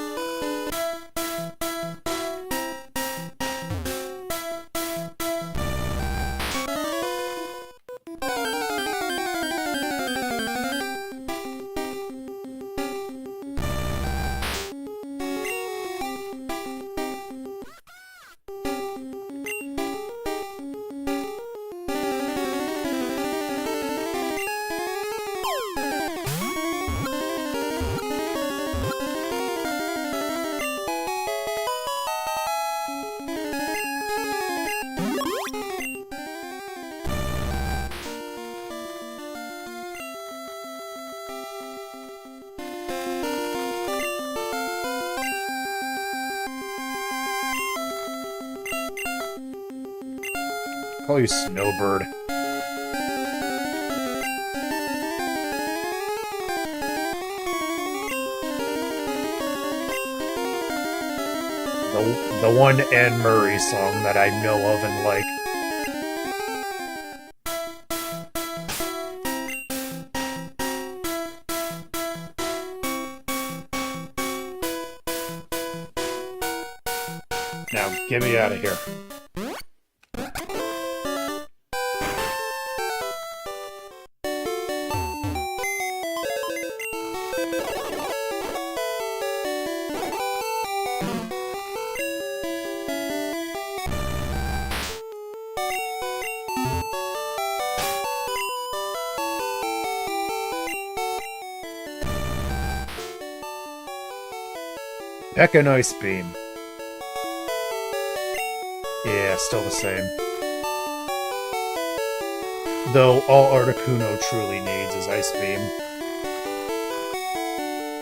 Call you Snowbird. The one Anne Murray song that I know of and like. Now, get me out of here. Heck, an Ice Beam. Yeah, still the same. Though all Articuno truly needs is Ice Beam.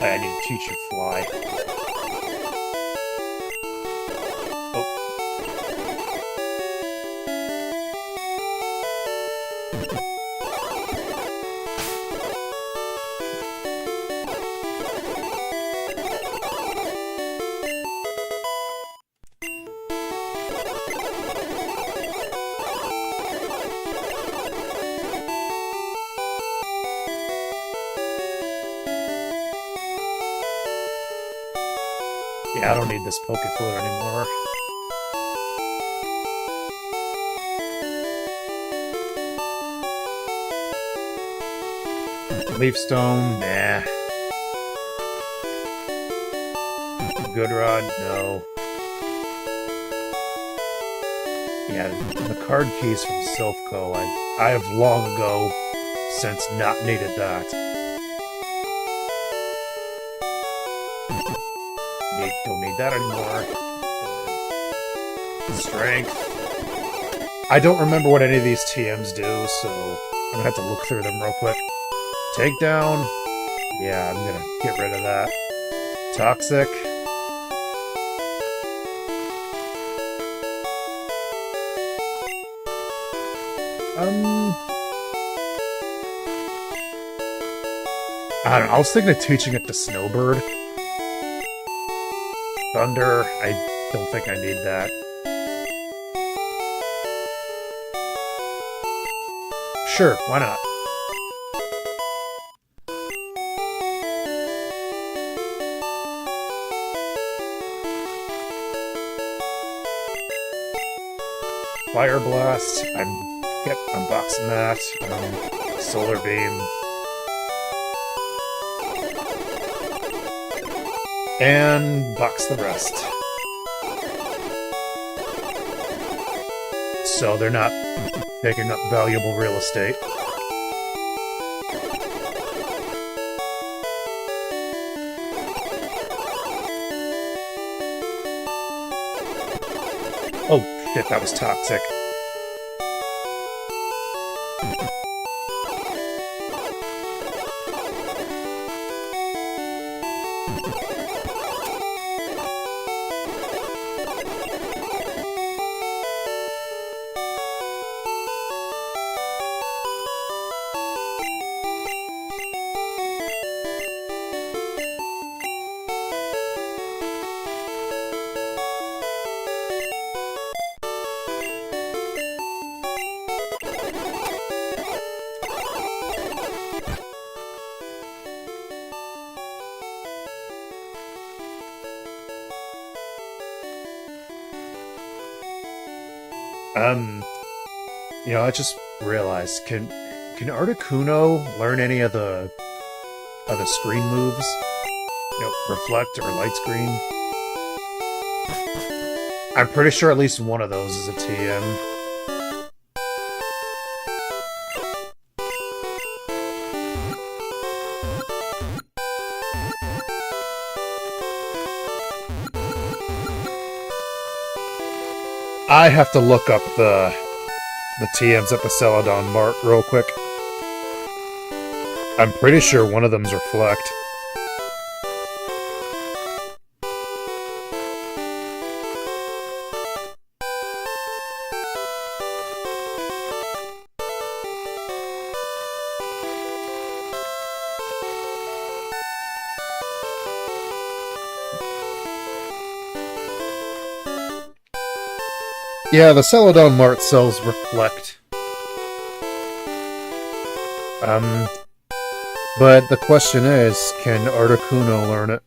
I need to teach you Fly. Oh. Yeah, I don't need this Pokeflute anymore. Leaf Stone, nah. Good Rod, no. Yeah, the card keys from Silphco, I have long ago since not needed that. Don't need that anymore. Strength. I don't remember what any of these TMs do, so I'm gonna have to look through them real quick. Takedown. Yeah, I'm gonna get rid of that. Toxic. I don't know. I was thinking of teaching it to Snowbird. Thunder, I don't think I need that. Sure, why not? Fire Blast, I'm boxing that. Solar Beam. And box the rest. So they're not taking up valuable real estate. Oh shit, that was toxic. You know, I just realized, can Articuno learn any of the screen moves? You know, reflect or light screen? I'm pretty sure at least one of those is a TM. I have to look up the TMs at the Celadon Mart real quick. I'm pretty sure one of them's reflect. Yeah, the Celadon Mart sells reflect. But the question is, can Articuno learn it?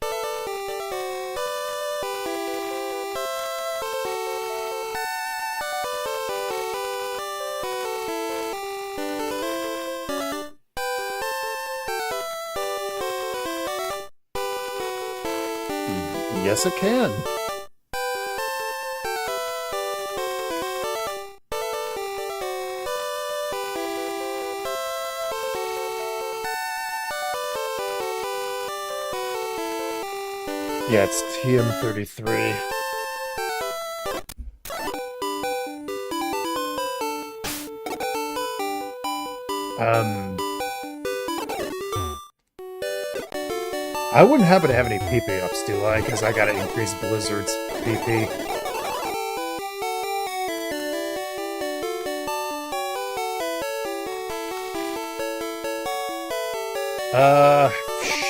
Yes, it can. Yeah, it's TM33. I wouldn't happen to have any PP ups, do I? Because I gotta increase Blizzard's PP.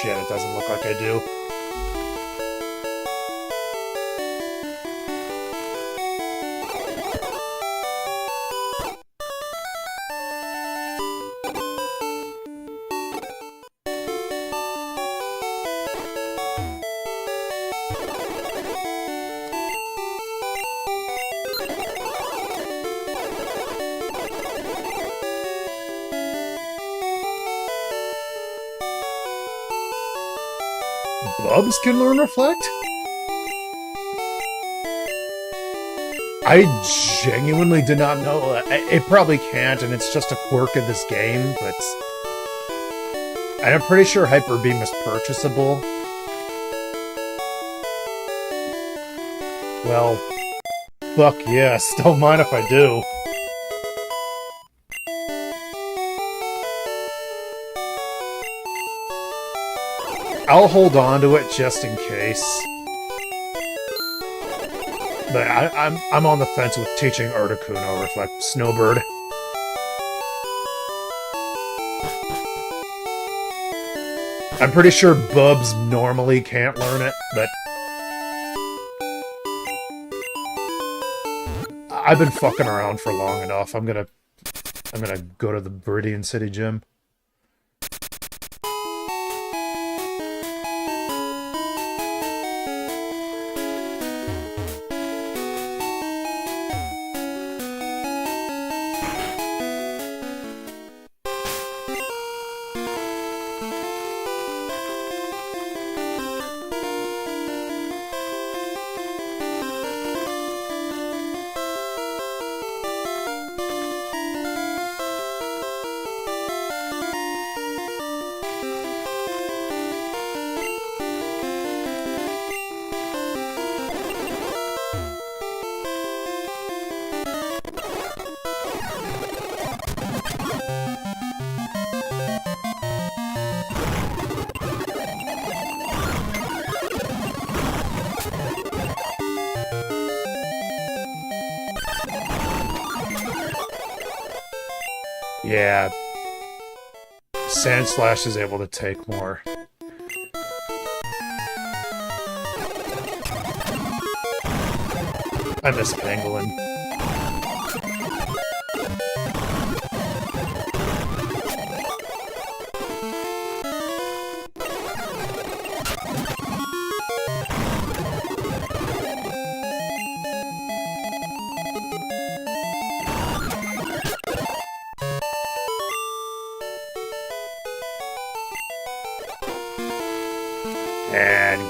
Shit, it doesn't look like I do. Bubs can learn reflect? I genuinely did not know. It probably can't, and it's just a quirk of this game, but I'm pretty sure Hyper Beam is purchasable. Well, fuck yes, don't mind if I do. I'll hold on to it just in case. But I'm on the fence with teaching Articuno reflect Snowbird. I'm pretty sure Bubs normally can't learn it, but I've been fucking around for long enough. I'm gonna go to the Viridian City Gym. Yeah. Sandslash is able to take more. I miss Pangolin.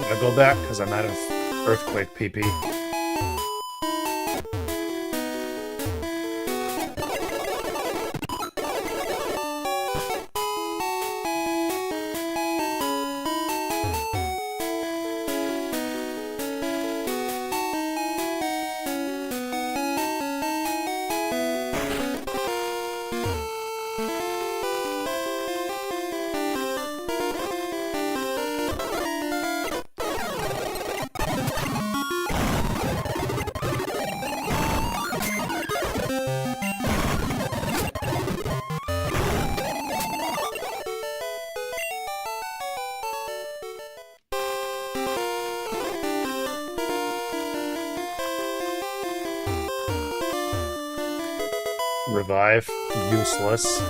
gonna go back because I'm out of Earthquake PP. Revive. Useless.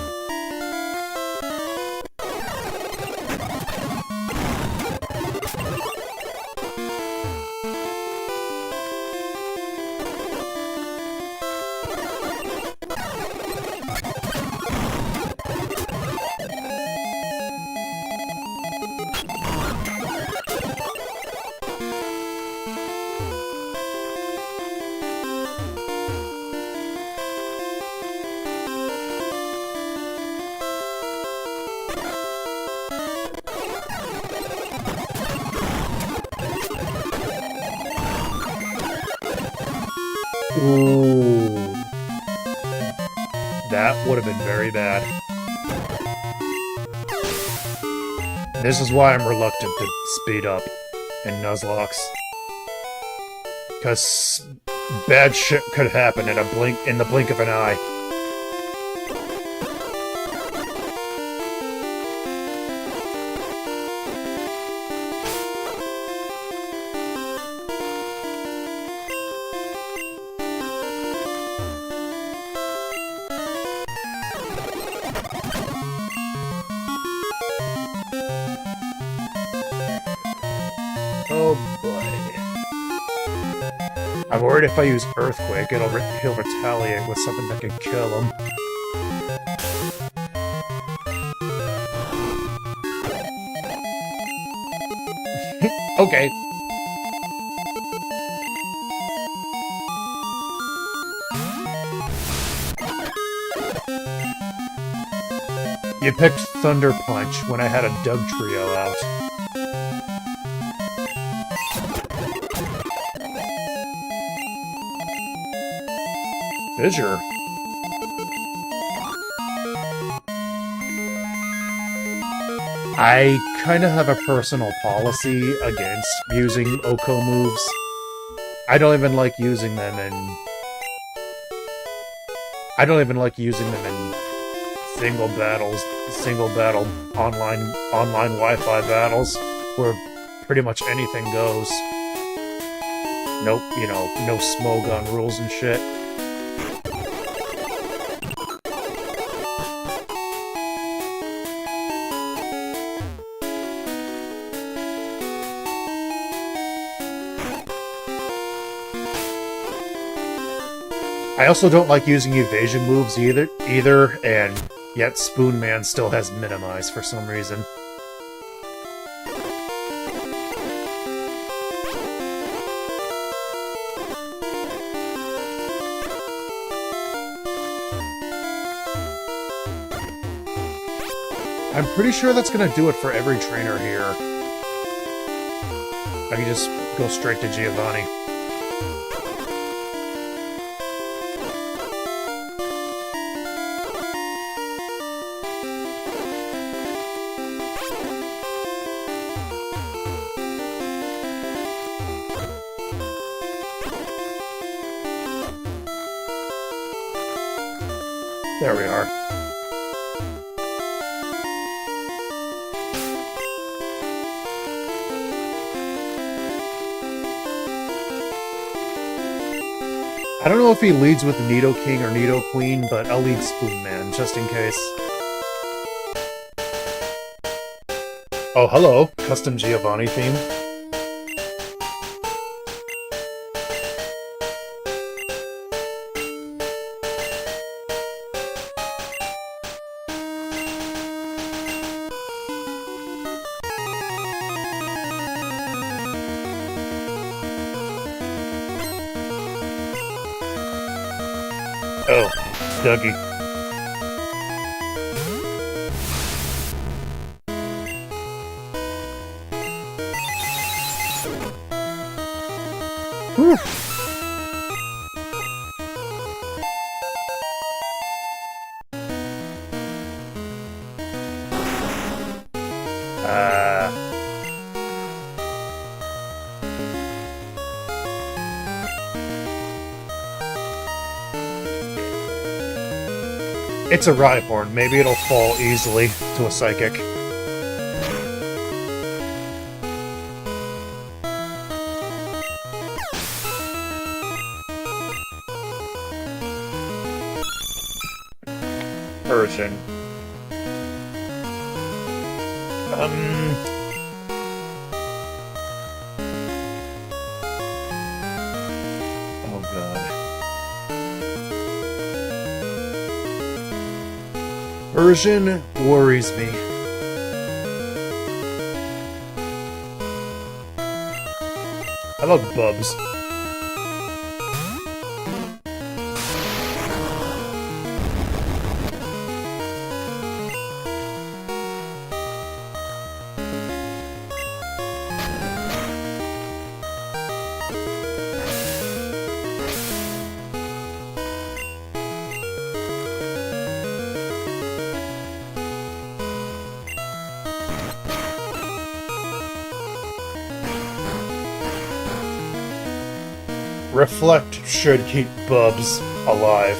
Ooh. That would have been very bad. This is why I'm reluctant to speed up in Nuzlocke. Because bad shit could happen in the blink of an eye. Oh boy. I'm worried if I use Earthquake, he'll retaliate with something that can kill him. Okay. You picked Thunder Punch when I had a Doug Trio out. Fissure. I kind of have a personal policy against using Oko moves. I don't even like using them in single battle online Wi-Fi battles where pretty much anything goes. Nope, no Smogon rules and shit. I also don't like using evasion moves either, and yet Spoon Man still has minimize for some reason. I'm pretty sure that's gonna do it for every trainer here. I can just go straight to Giovanni. There we are. I don't know if he leads with Nidoking or Nidoqueen, but I'll lead Spoon Man, just in case. Oh, hello. Custom Giovanni theme. Oh, Dougie. Whew. It's a Rhyhorn. Maybe it'll fall easily to a Psychic. Persian. Oh god. Persian worries me. I love Bubs. Reflect should keep Bubs alive.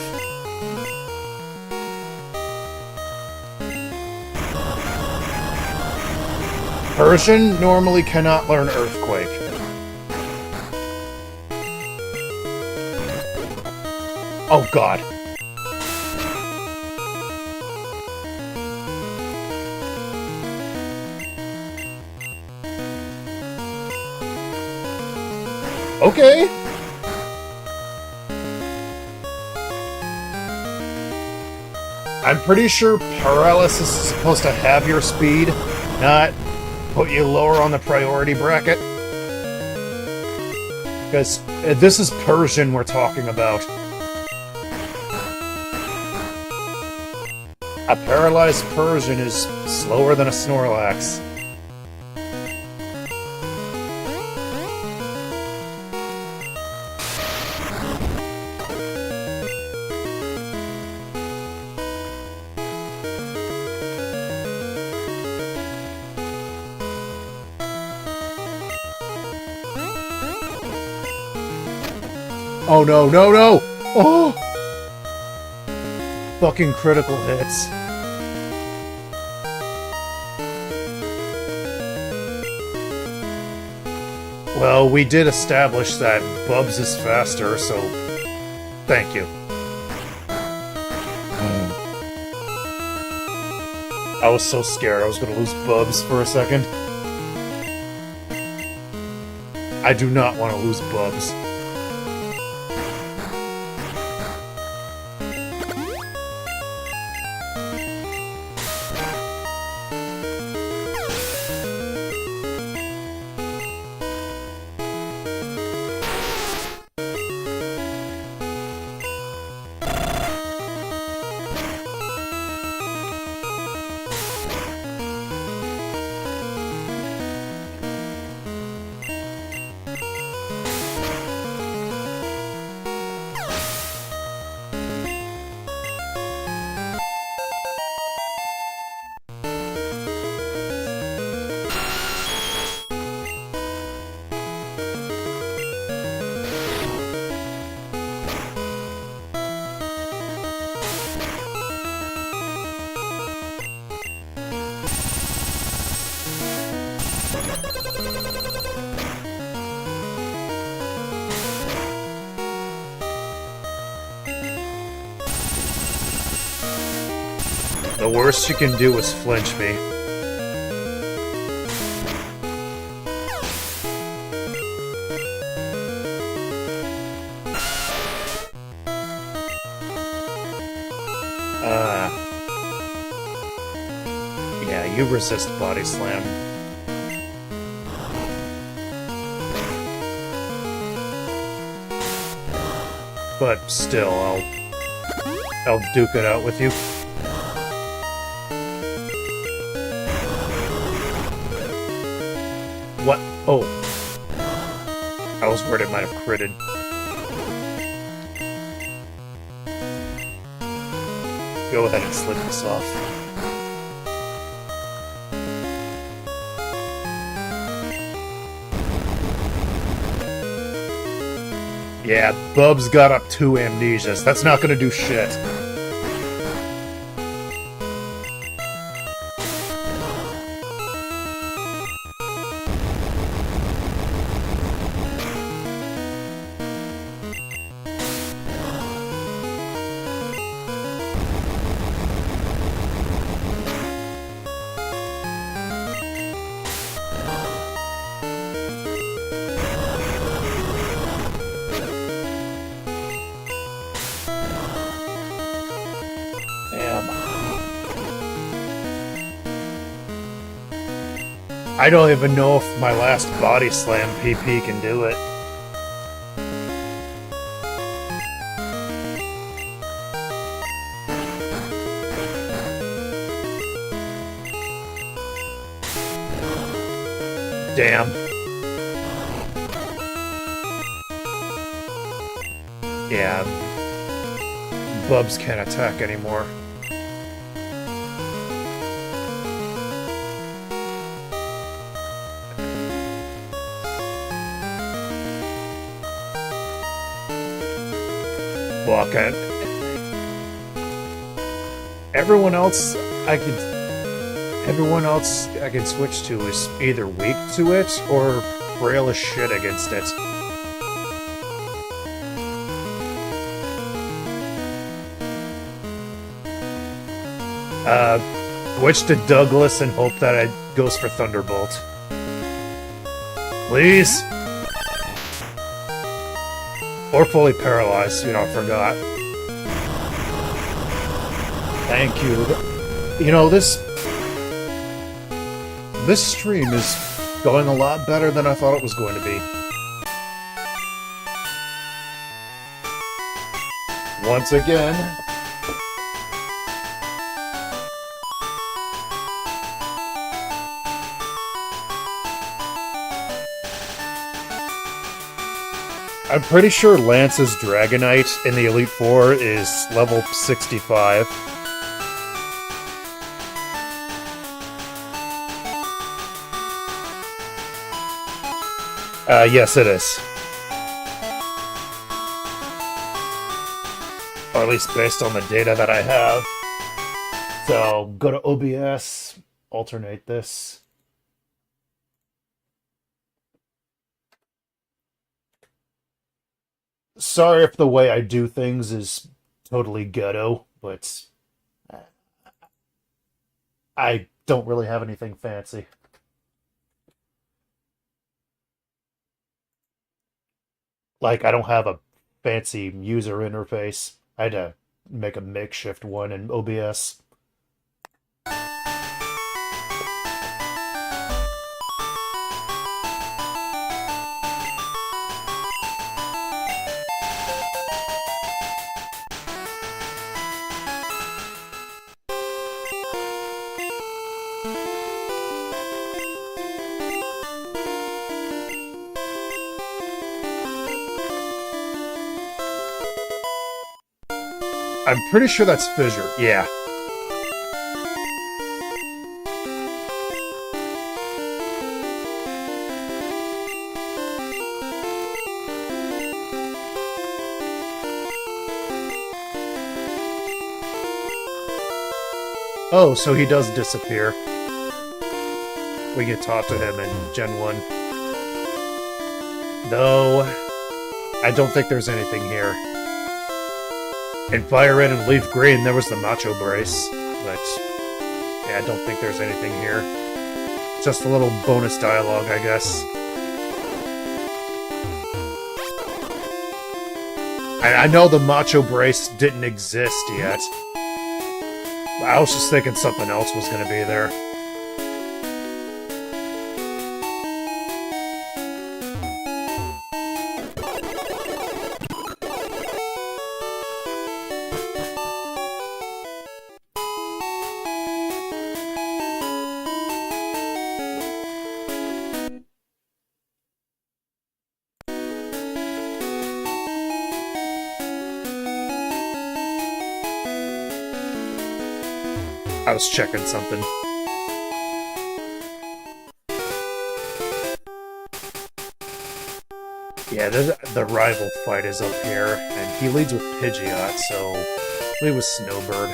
Persian normally cannot learn Earthquake. Oh god. Okay. I'm pretty sure Paralysis is supposed to have your speed, not put you lower on the priority bracket. Because this is Persian we're talking about. A paralyzed Persian is slower than a Snorlax. Oh no, no, no! Oh! Fucking critical hits. Well, we did establish that Bubs is faster, so thank you. I was so scared I was gonna lose Bubs for a second. I do not want to lose Bubs. The worst you can do is flinch me. Yeah, you resist Body Slam. But still, I'll I'll duke it out with you. What? Oh. I was worried it might have critted. Go ahead and slip this off. Yeah, Bub's got up 2 amnesias. That's not gonna do shit. I don't even know if my last body slam PP can do it. Damn. Yeah. Bubs can't attack anymore. Walk in. Everyone else I can switch to is either weak to it or frail as shit against it. Switch to Douglas and hope that it goes for Thunderbolt. Please? Or fully paralyzed, you know, I forgot. Thank you. You know, this stream is going a lot better than I thought it was going to be. Once again. I'm pretty sure Lance's Dragonite in the Elite Four is level 65. Yes, it is. Or at least based on the data that I have. So, go to OBS, alternate this. Sorry if the way I do things is totally ghetto, but I don't really have anything fancy. Like, I don't have a fancy user interface. I had to make a makeshift one in OBS. I'm pretty sure that's Fissure, yeah. Oh, so he does disappear. We can talk to him in Gen 1. No, I don't think there's anything here. In Fire Red and Leaf Green, there was the Macho Brace, but yeah, I don't think there's anything here. Just a little bonus dialogue, I guess. I know the Macho Brace didn't exist yet. I was just thinking something else was going to be there. I was checking something. Yeah, the rival fight is up here, and he leads with Pidgeot, so lead with Snowbird.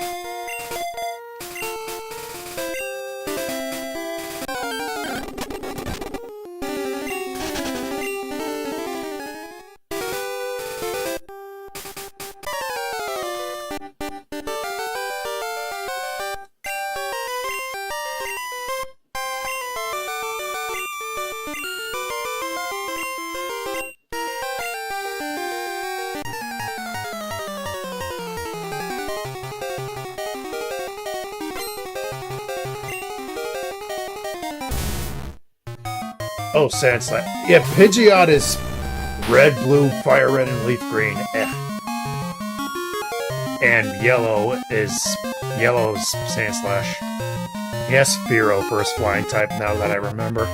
Oh, Sandslap. Yeah, Pidgeot is red, blue, fire red, and leaf green. And yellow's Sandslash. He has Fearow for his flying type now that I remember.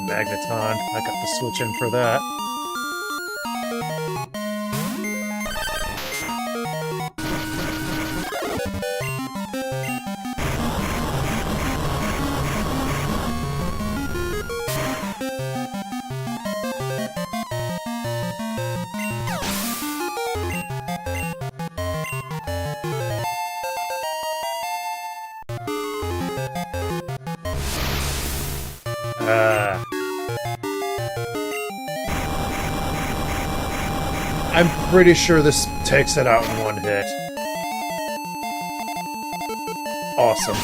Magneton. I got the switch in for that. I'm pretty sure this takes it out in one hit. Awesome.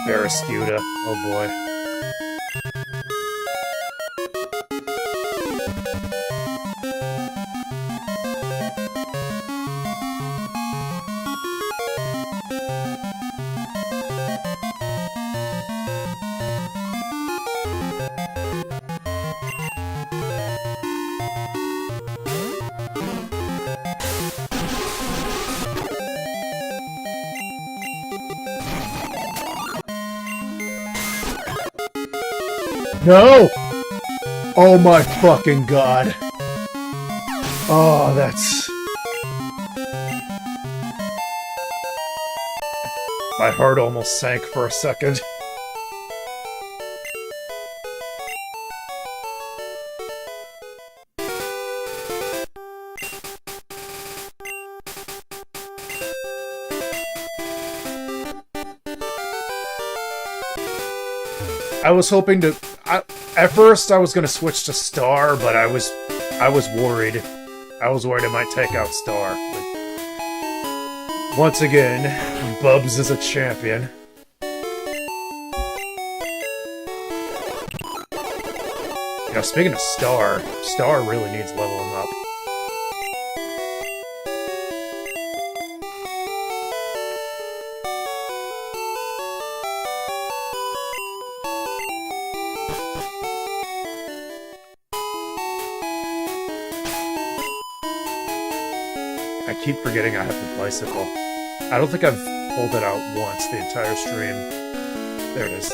Barraskewda. Oh boy. No! Oh my fucking god. Oh, that's... My heart almost sank for a second. I was hoping to... at first, I was going to switch to Star, but I was worried. I was worried it might take out Star. But once again, Bubs is a champion. You know, speaking of Star, Star really needs leveling up. I keep forgetting I have the bicycle. I don't think I've pulled it out once the entire stream. There it is.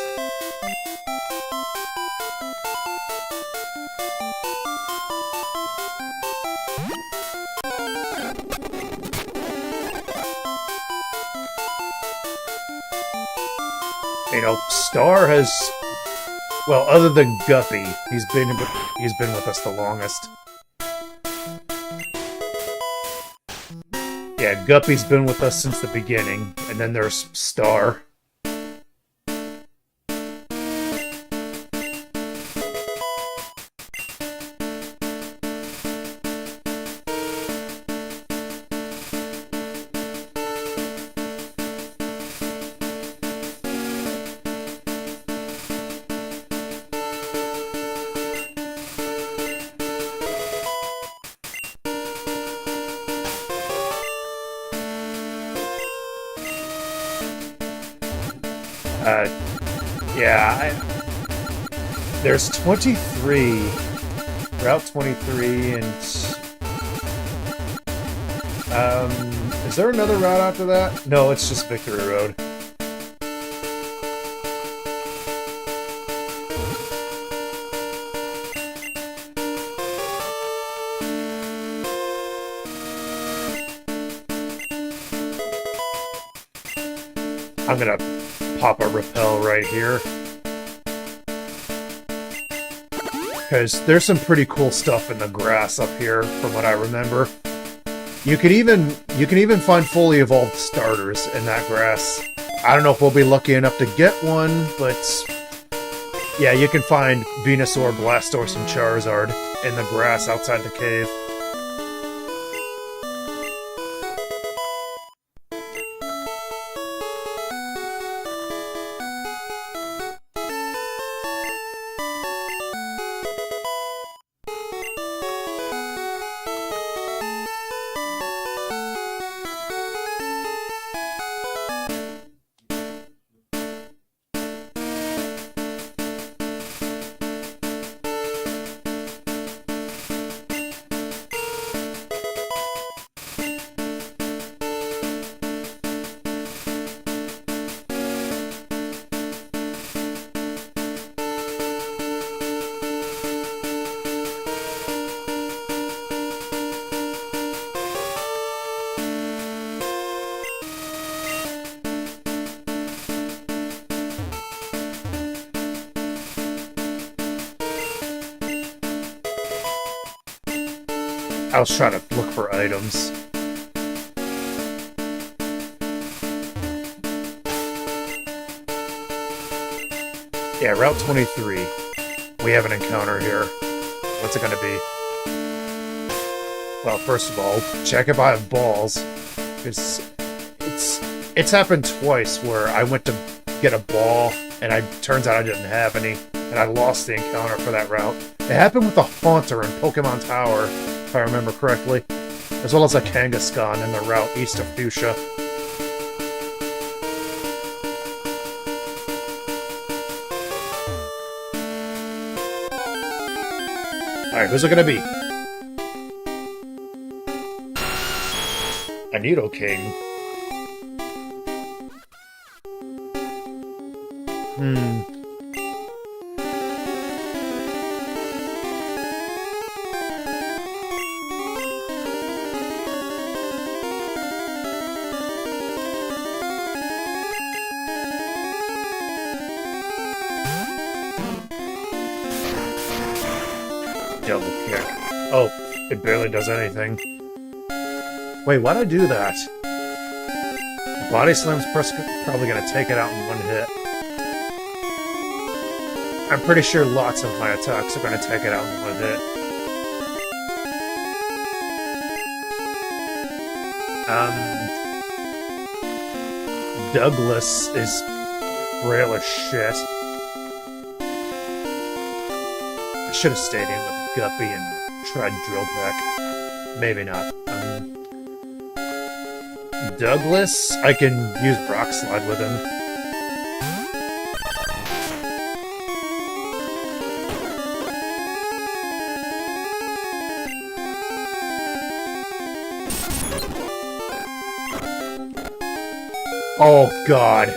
You know, Star has... Well, other than Guppy, he's been with us the longest. Yeah, Guppy's been with us since the beginning, and then there's Star. There's 23, Route 23, and is there another route after that? No, it's just Victory Road. I'm gonna pop a repel right here. Because there's some pretty cool stuff in the grass up here, from what I remember. You can even find fully evolved starters in that grass. I don't know if we'll be lucky enough to get one, but yeah, you can find Venusaur, Blastoise, and Charizard in the grass outside the cave. I was trying to look for items. Yeah, Route 23. We have an encounter here. What's it gonna be? Well, first of all, check if I have balls. It's happened twice where I went to get a ball, and turns out I didn't have any, and I lost the encounter for that route. It happened with the Haunter in Pokemon Tower, if I remember correctly, as well as a Kangaskhan in the route east of Fuchsia. Alright, who's it gonna be? A Nidoking. Double kick. Oh, it barely does anything. Wait, why'd I do that? Body Slam's probably gonna take it out in one hit. I'm pretty sure lots of my attacks are gonna take it out in one hit. Douglas is frail as shit. I should have stayed in with Guppy and tried Drill Peck. Maybe not. Douglas, I can use Rock Slide with him. Oh god.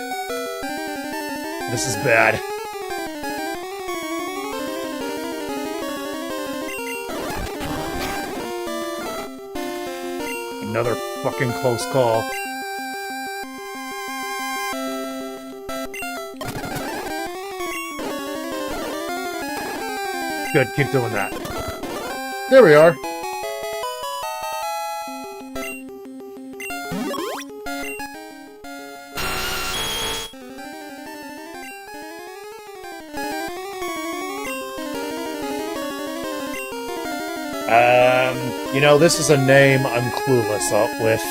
This is bad. Another fucking close call. Good, keep doing that. There we are. You know, this is a name I'm clueless up with.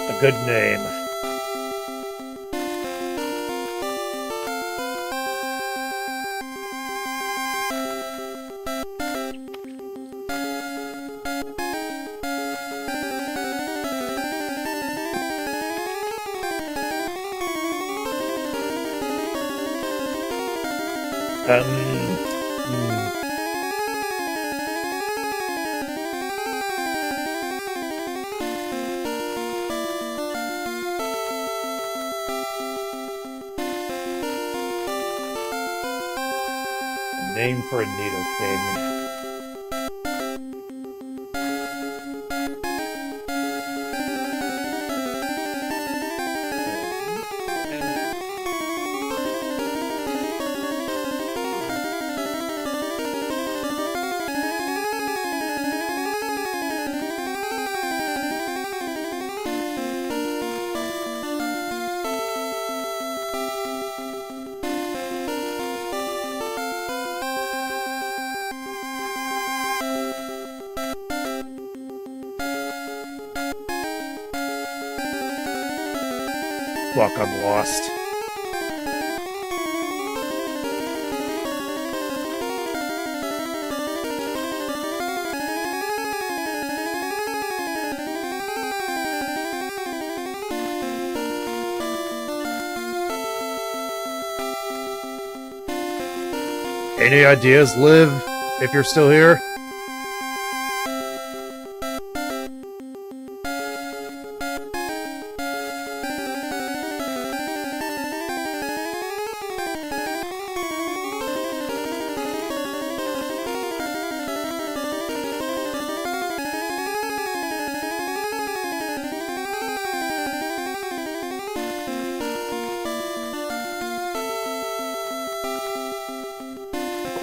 A good name. Name for a Nidoking. Fuck, I'm lost. Any ideas, Liv, if you're still here?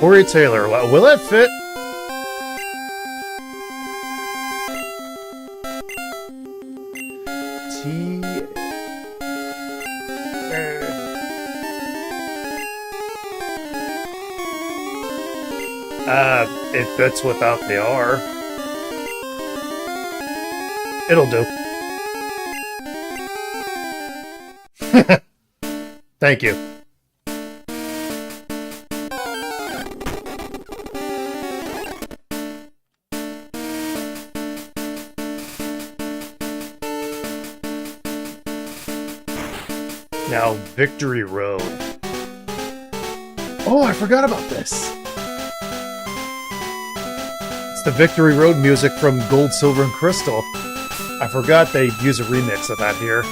Corey Taylor, will that fit? It fits without the R. It'll do. Thank you. Now, Victory Road. Oh, I forgot about this. It's the Victory Road music from Gold, Silver, and Crystal. I forgot they use a remix of that here.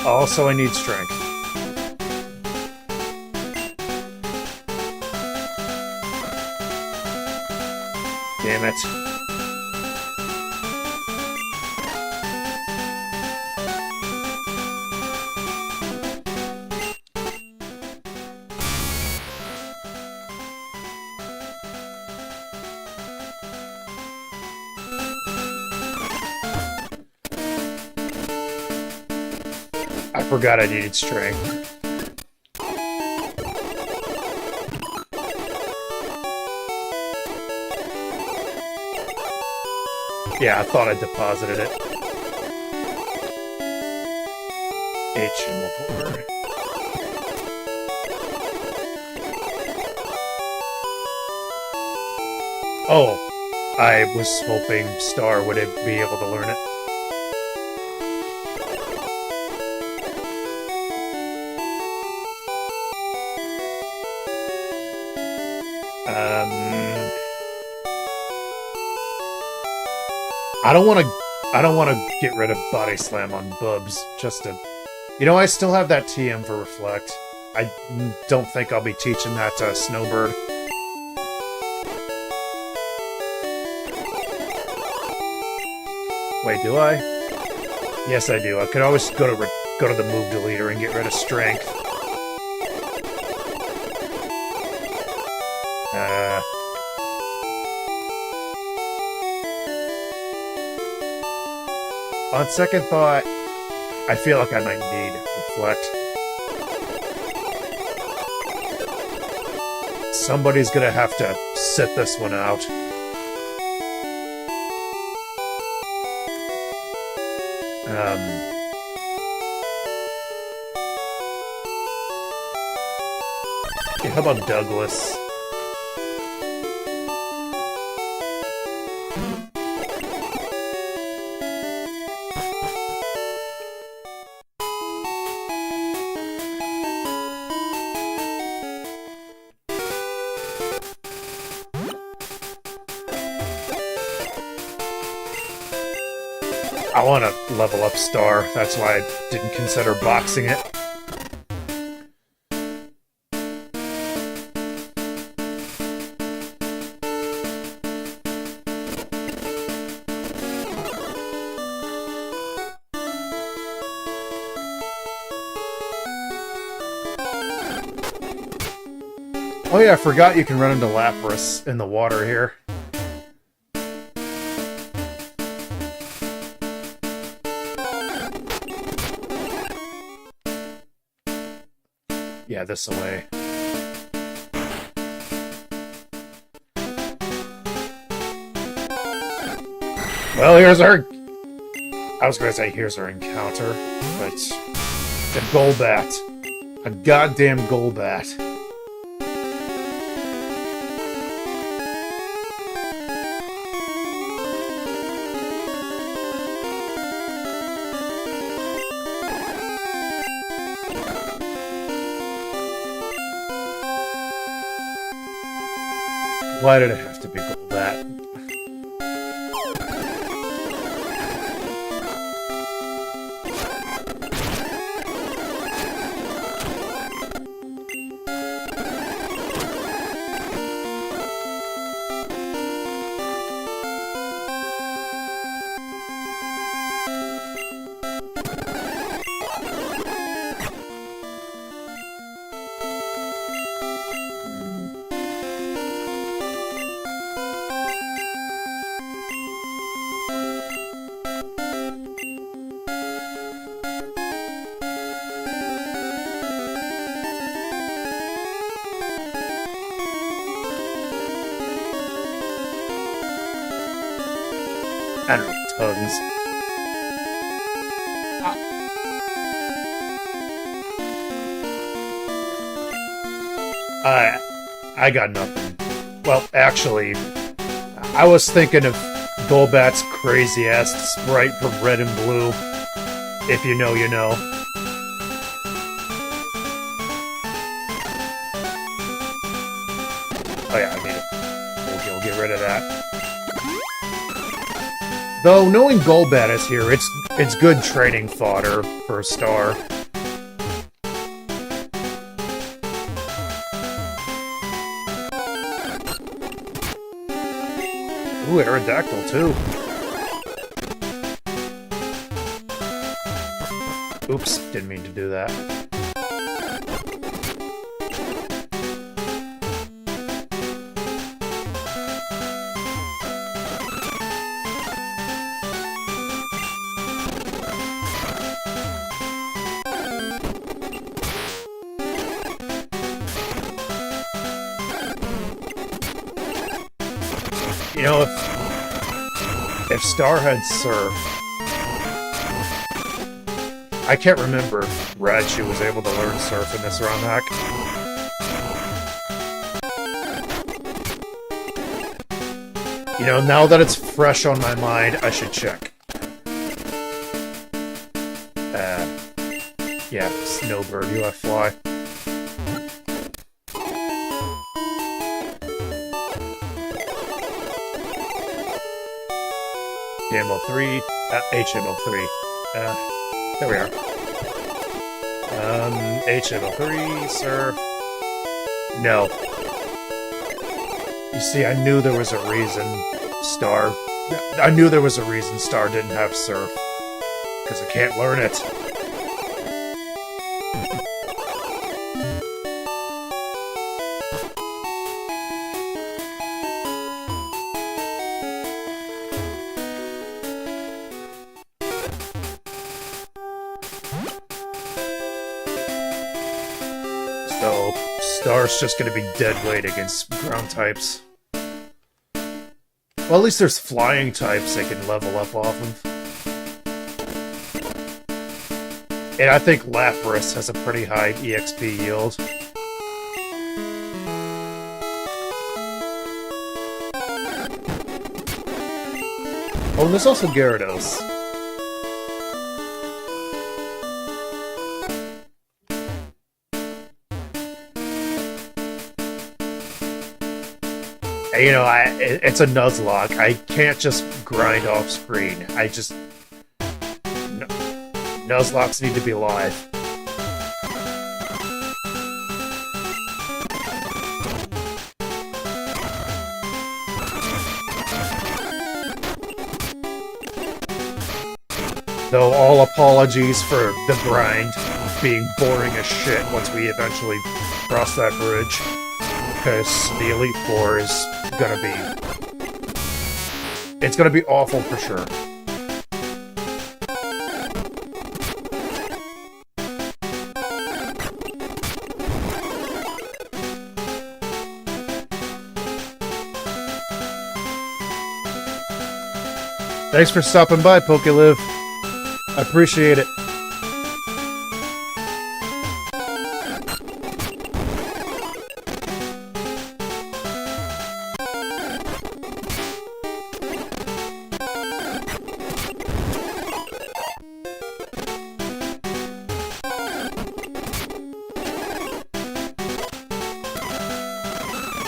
Also, I need strength. Damn it. I forgot I needed strength. Yeah, I thought I deposited it. HM4. Oh, I was hoping Star would be able to learn it. I don't want to get rid of Body Slam on Bubs, just to... You know, I still have that TM for Reflect. I don't think I'll be teaching that to Snowbird. Wait, do I? Yes, I do. I could always go to the move deleter and get rid of Strength. On second thought, I feel like I might need Reflect. Somebody's gonna have to sit this one out. Yeah, how about Douglas? I want to level up Star. That's why I didn't consider boxing it. Oh yeah, I forgot you can run into Lapras in the water here. Yeah, this away. Well, here's our... I was gonna say here's our encounter, but... The Golbat. A goddamn Golbat. Why did it have to be Golbat? I don't know, tons. I got nothing. Well, actually, I was thinking of Golbat's crazy-ass sprite from Red and Blue. If you know, you know. Oh yeah, I made it. We'll get rid of that. Though, knowing Golbat is here, it's good training fodder for a Star. Ooh, Aerodactyl, too. Oops, didn't mean to do that. You know, if Star had Surf, I can't remember if Raichu was able to learn Surf in this ROM hack. You know, now that it's fresh on my mind, I should check. Yeah, Snowbird, you have Fly. HMO3, HMO3. There we are. HMO3, Surf. No. You see, I knew there was a reason Star... I knew there was a reason Star didn't have Surf. Because I can't learn it. Dar's just gonna be dead weight against ground types. Well, at least there's flying types they can level up off of. And I think Lapras has a pretty high EXP yield. Oh, and there's also Gyarados. You know, it's a Nuzlocke. I can't just grind off screen. Nuzlocks need to be live. Though all apologies for the grind being boring as shit once we eventually cross that bridge. Because the Elite Four is gonna be... It's gonna be awful for sure. Thanks for stopping by, PokeLive. I appreciate it.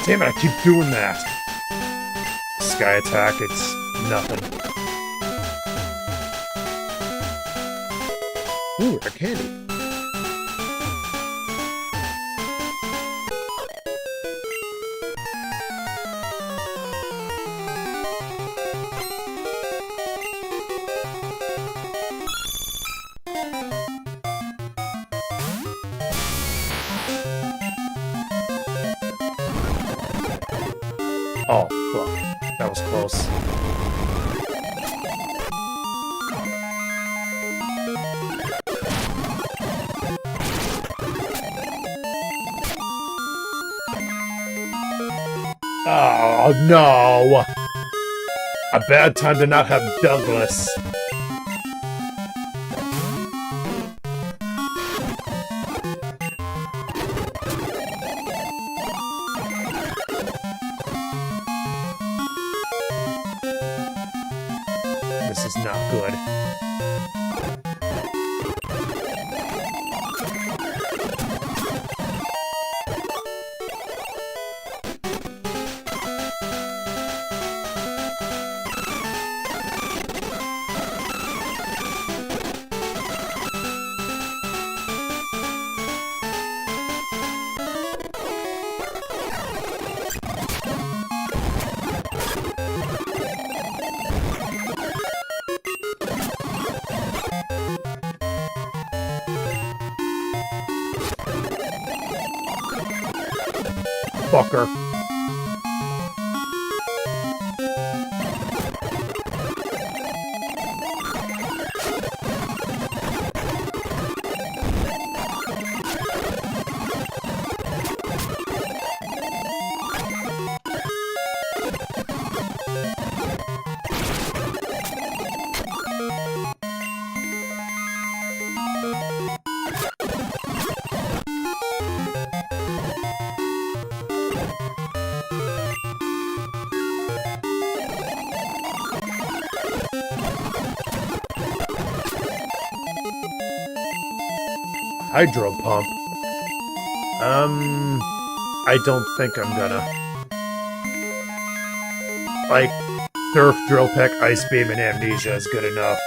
Damn it, I keep doing that. Sky attack, it's nothing. Ooh, a candy. Oh, fuck. That was close. Oh, no! A bad time to not have Douglas. This is not good. Fucker. Hydro Pump? I don't think I'm gonna. Like, Surf, Drill Peck, Ice Beam, and Amnesia is good enough.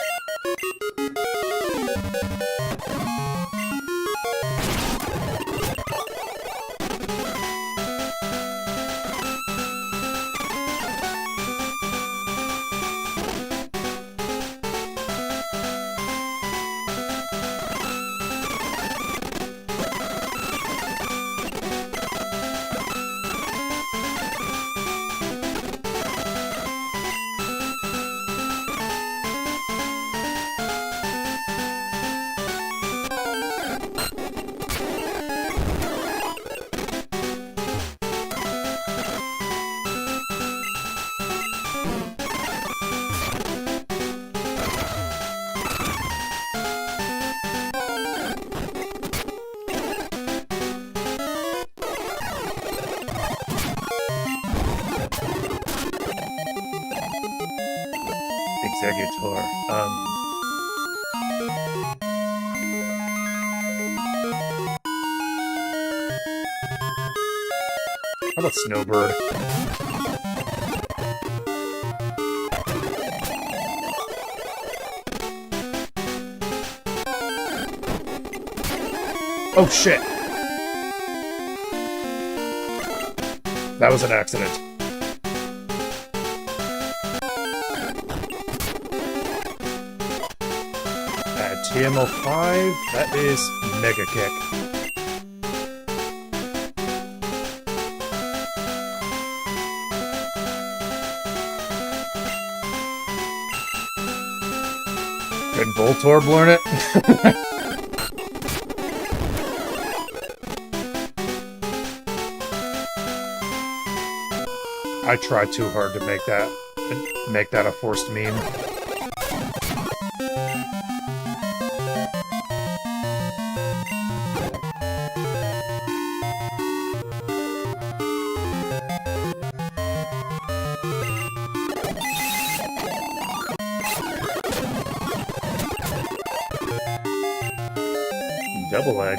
Executor. How about Snowbird? Oh shit! That was an accident. At TMO5, that is Mega Kick. Couldn't Voltorb learn it? I tried too hard to make that a forced meme. Double Edge.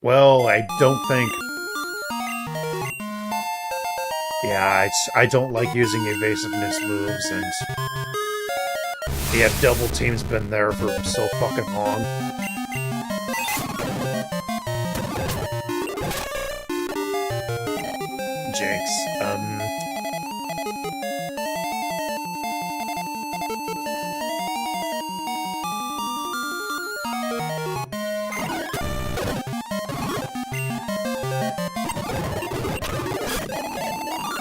Well, I don't think... Yeah, I don't like using evasiveness moves, and... Yeah, Double Team's been there for so fucking long. Jinx,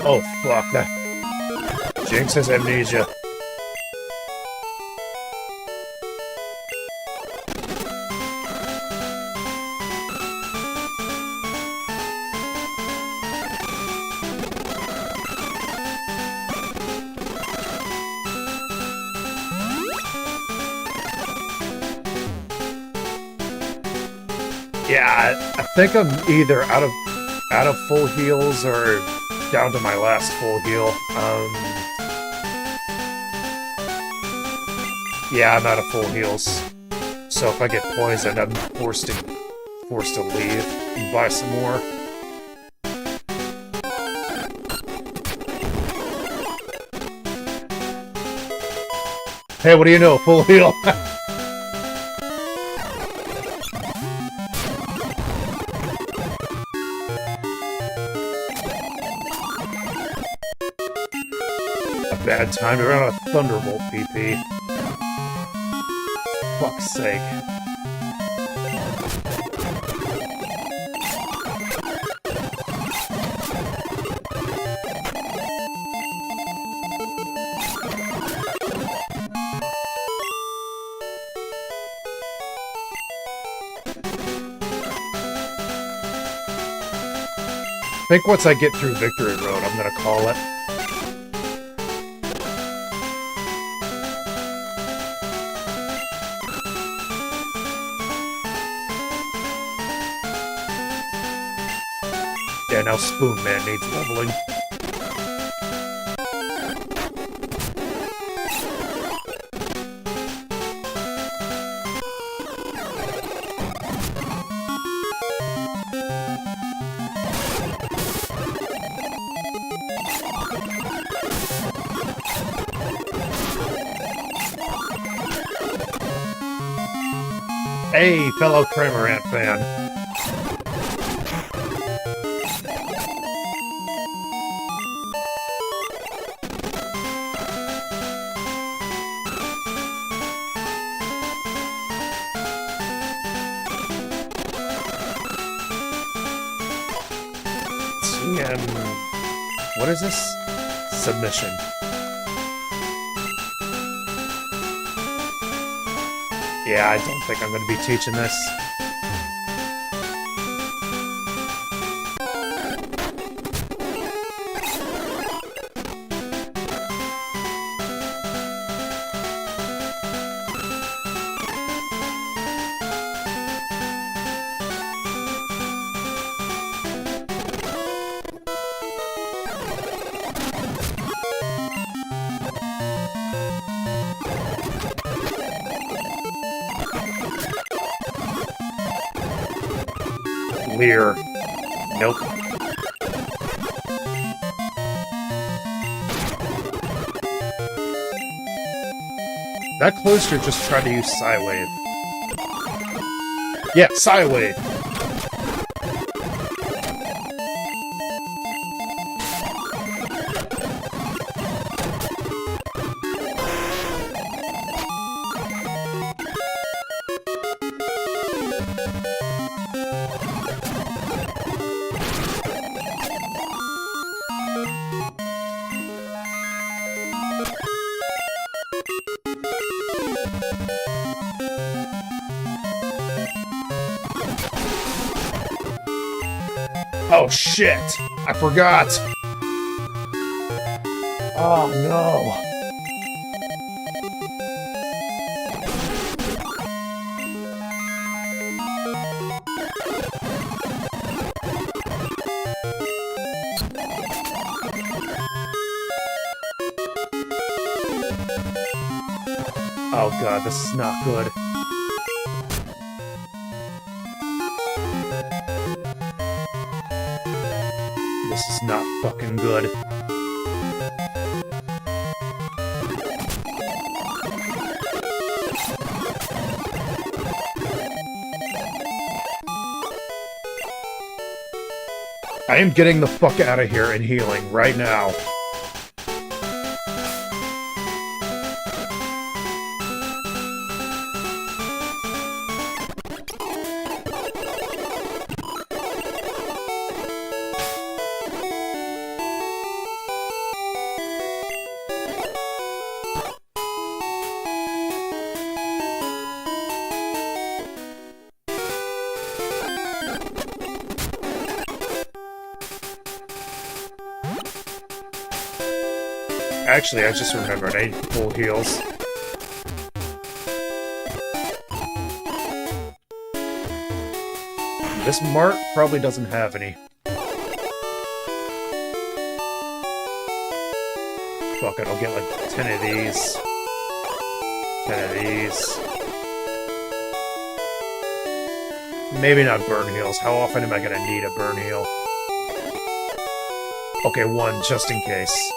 Oh, fuck, that... Jinx has amnesia. Yeah, I think I'm either out of full heals or down to my last full heal. Yeah, I'm out of full heals. So if I get poisoned, I'm forced to leave and buy some more. Hey, what do you know? Full heal. Bad time to run out of Thunderbolt PP. Fuck's sake. I think once I get through Victory Road, I'm gonna call it. Yeah, now Spoon Man needs leveling. Hey, fellow Cramorant fan. What is this? Submission. Yeah, I don't think I'm going to be teaching this. Leer. Nope. That Cloister just tried to use Psywave. Yeah, Psywave! Oh shit! I forgot! Oh no! Oh god, this is not good. This is not fucking good. I am getting the fuck out of here and healing right now. Actually, I just remembered, I need full heals. This Mart probably doesn't have any. Fuck it, I'll get like 10 of these. 10 of these. Maybe not burn heals. How often am I gonna need a burn heal? Okay, one, just in case.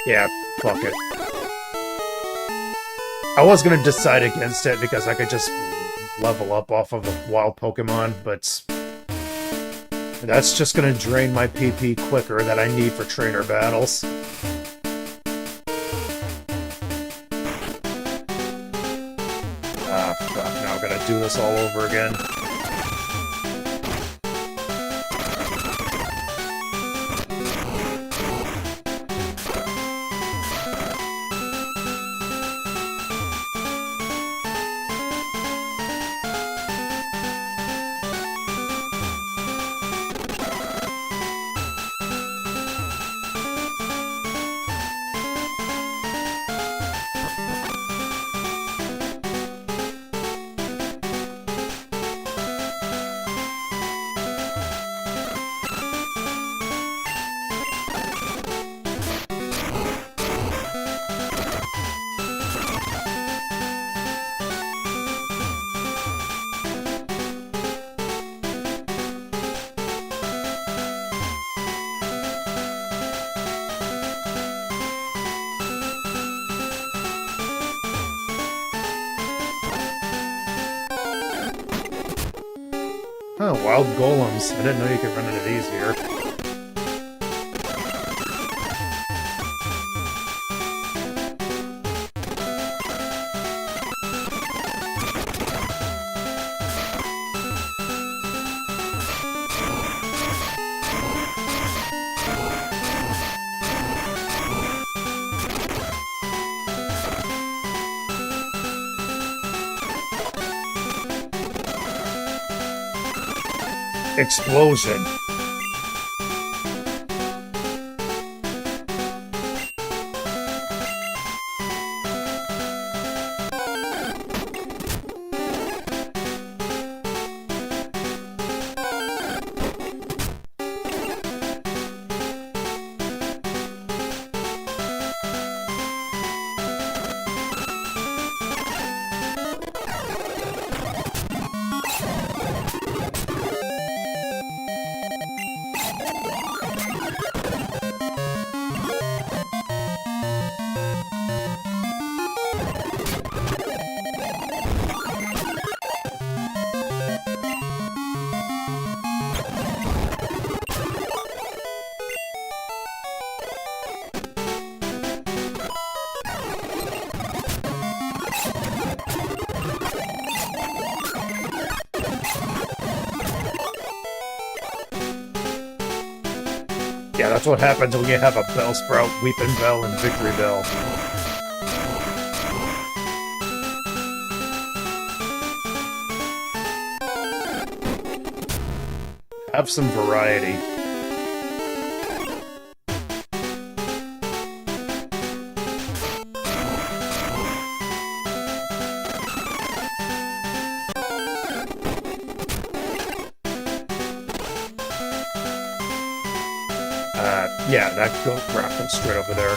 Yeah, fuck it. I was gonna decide against it because I could just level up off of a wild Pokemon, but that's just gonna drain my PP quicker that I need for trainer battles. Ah, fuck, now I'm gonna do this all over again. Oh, wild golems. I didn't know you could run into these here. explosion. Yeah, that's what happens when you have a Bellsprout, Weeping Bell, and Victory Bell. Have some variety. Yeah, that goat grappling straight over there.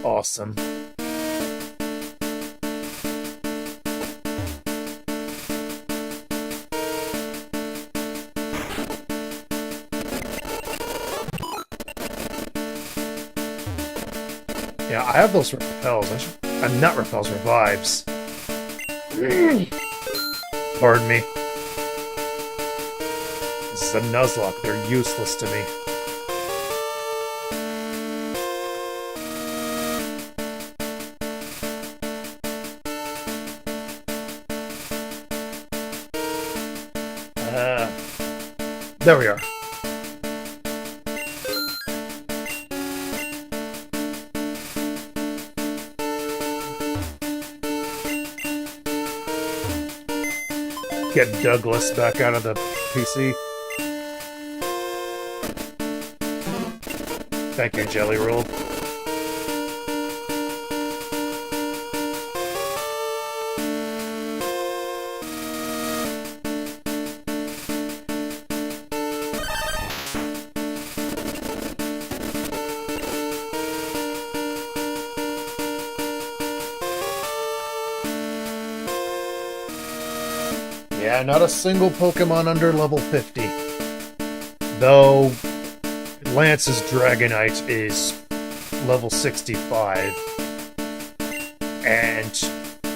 Awesome. Yeah, I have those repels. Not repels, revives. Pardon me. This is a Nuzlocke. They're useless to me. There we are. Get Douglas back out of the PC. Thank you, Jelly Roll. Yeah, not a single Pokemon under level 50. Though, Lance's Dragonite is level 65. And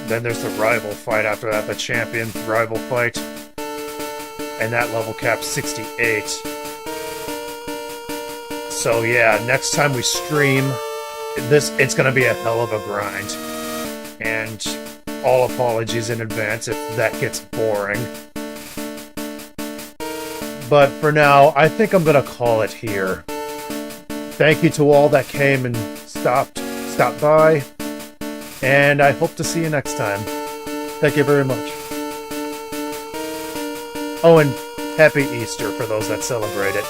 then there's the rival fight after that, the champion rival fight. And that level cap's 68. So yeah, next time we stream, it's gonna be a hell of a grind. And all apologies in advance if that gets boring. But for now, I think I'm gonna call it here. Thank you to all that came and stopped by, and I hope to see you next time. Thank you very much. Oh, and Happy Easter for those that celebrate it.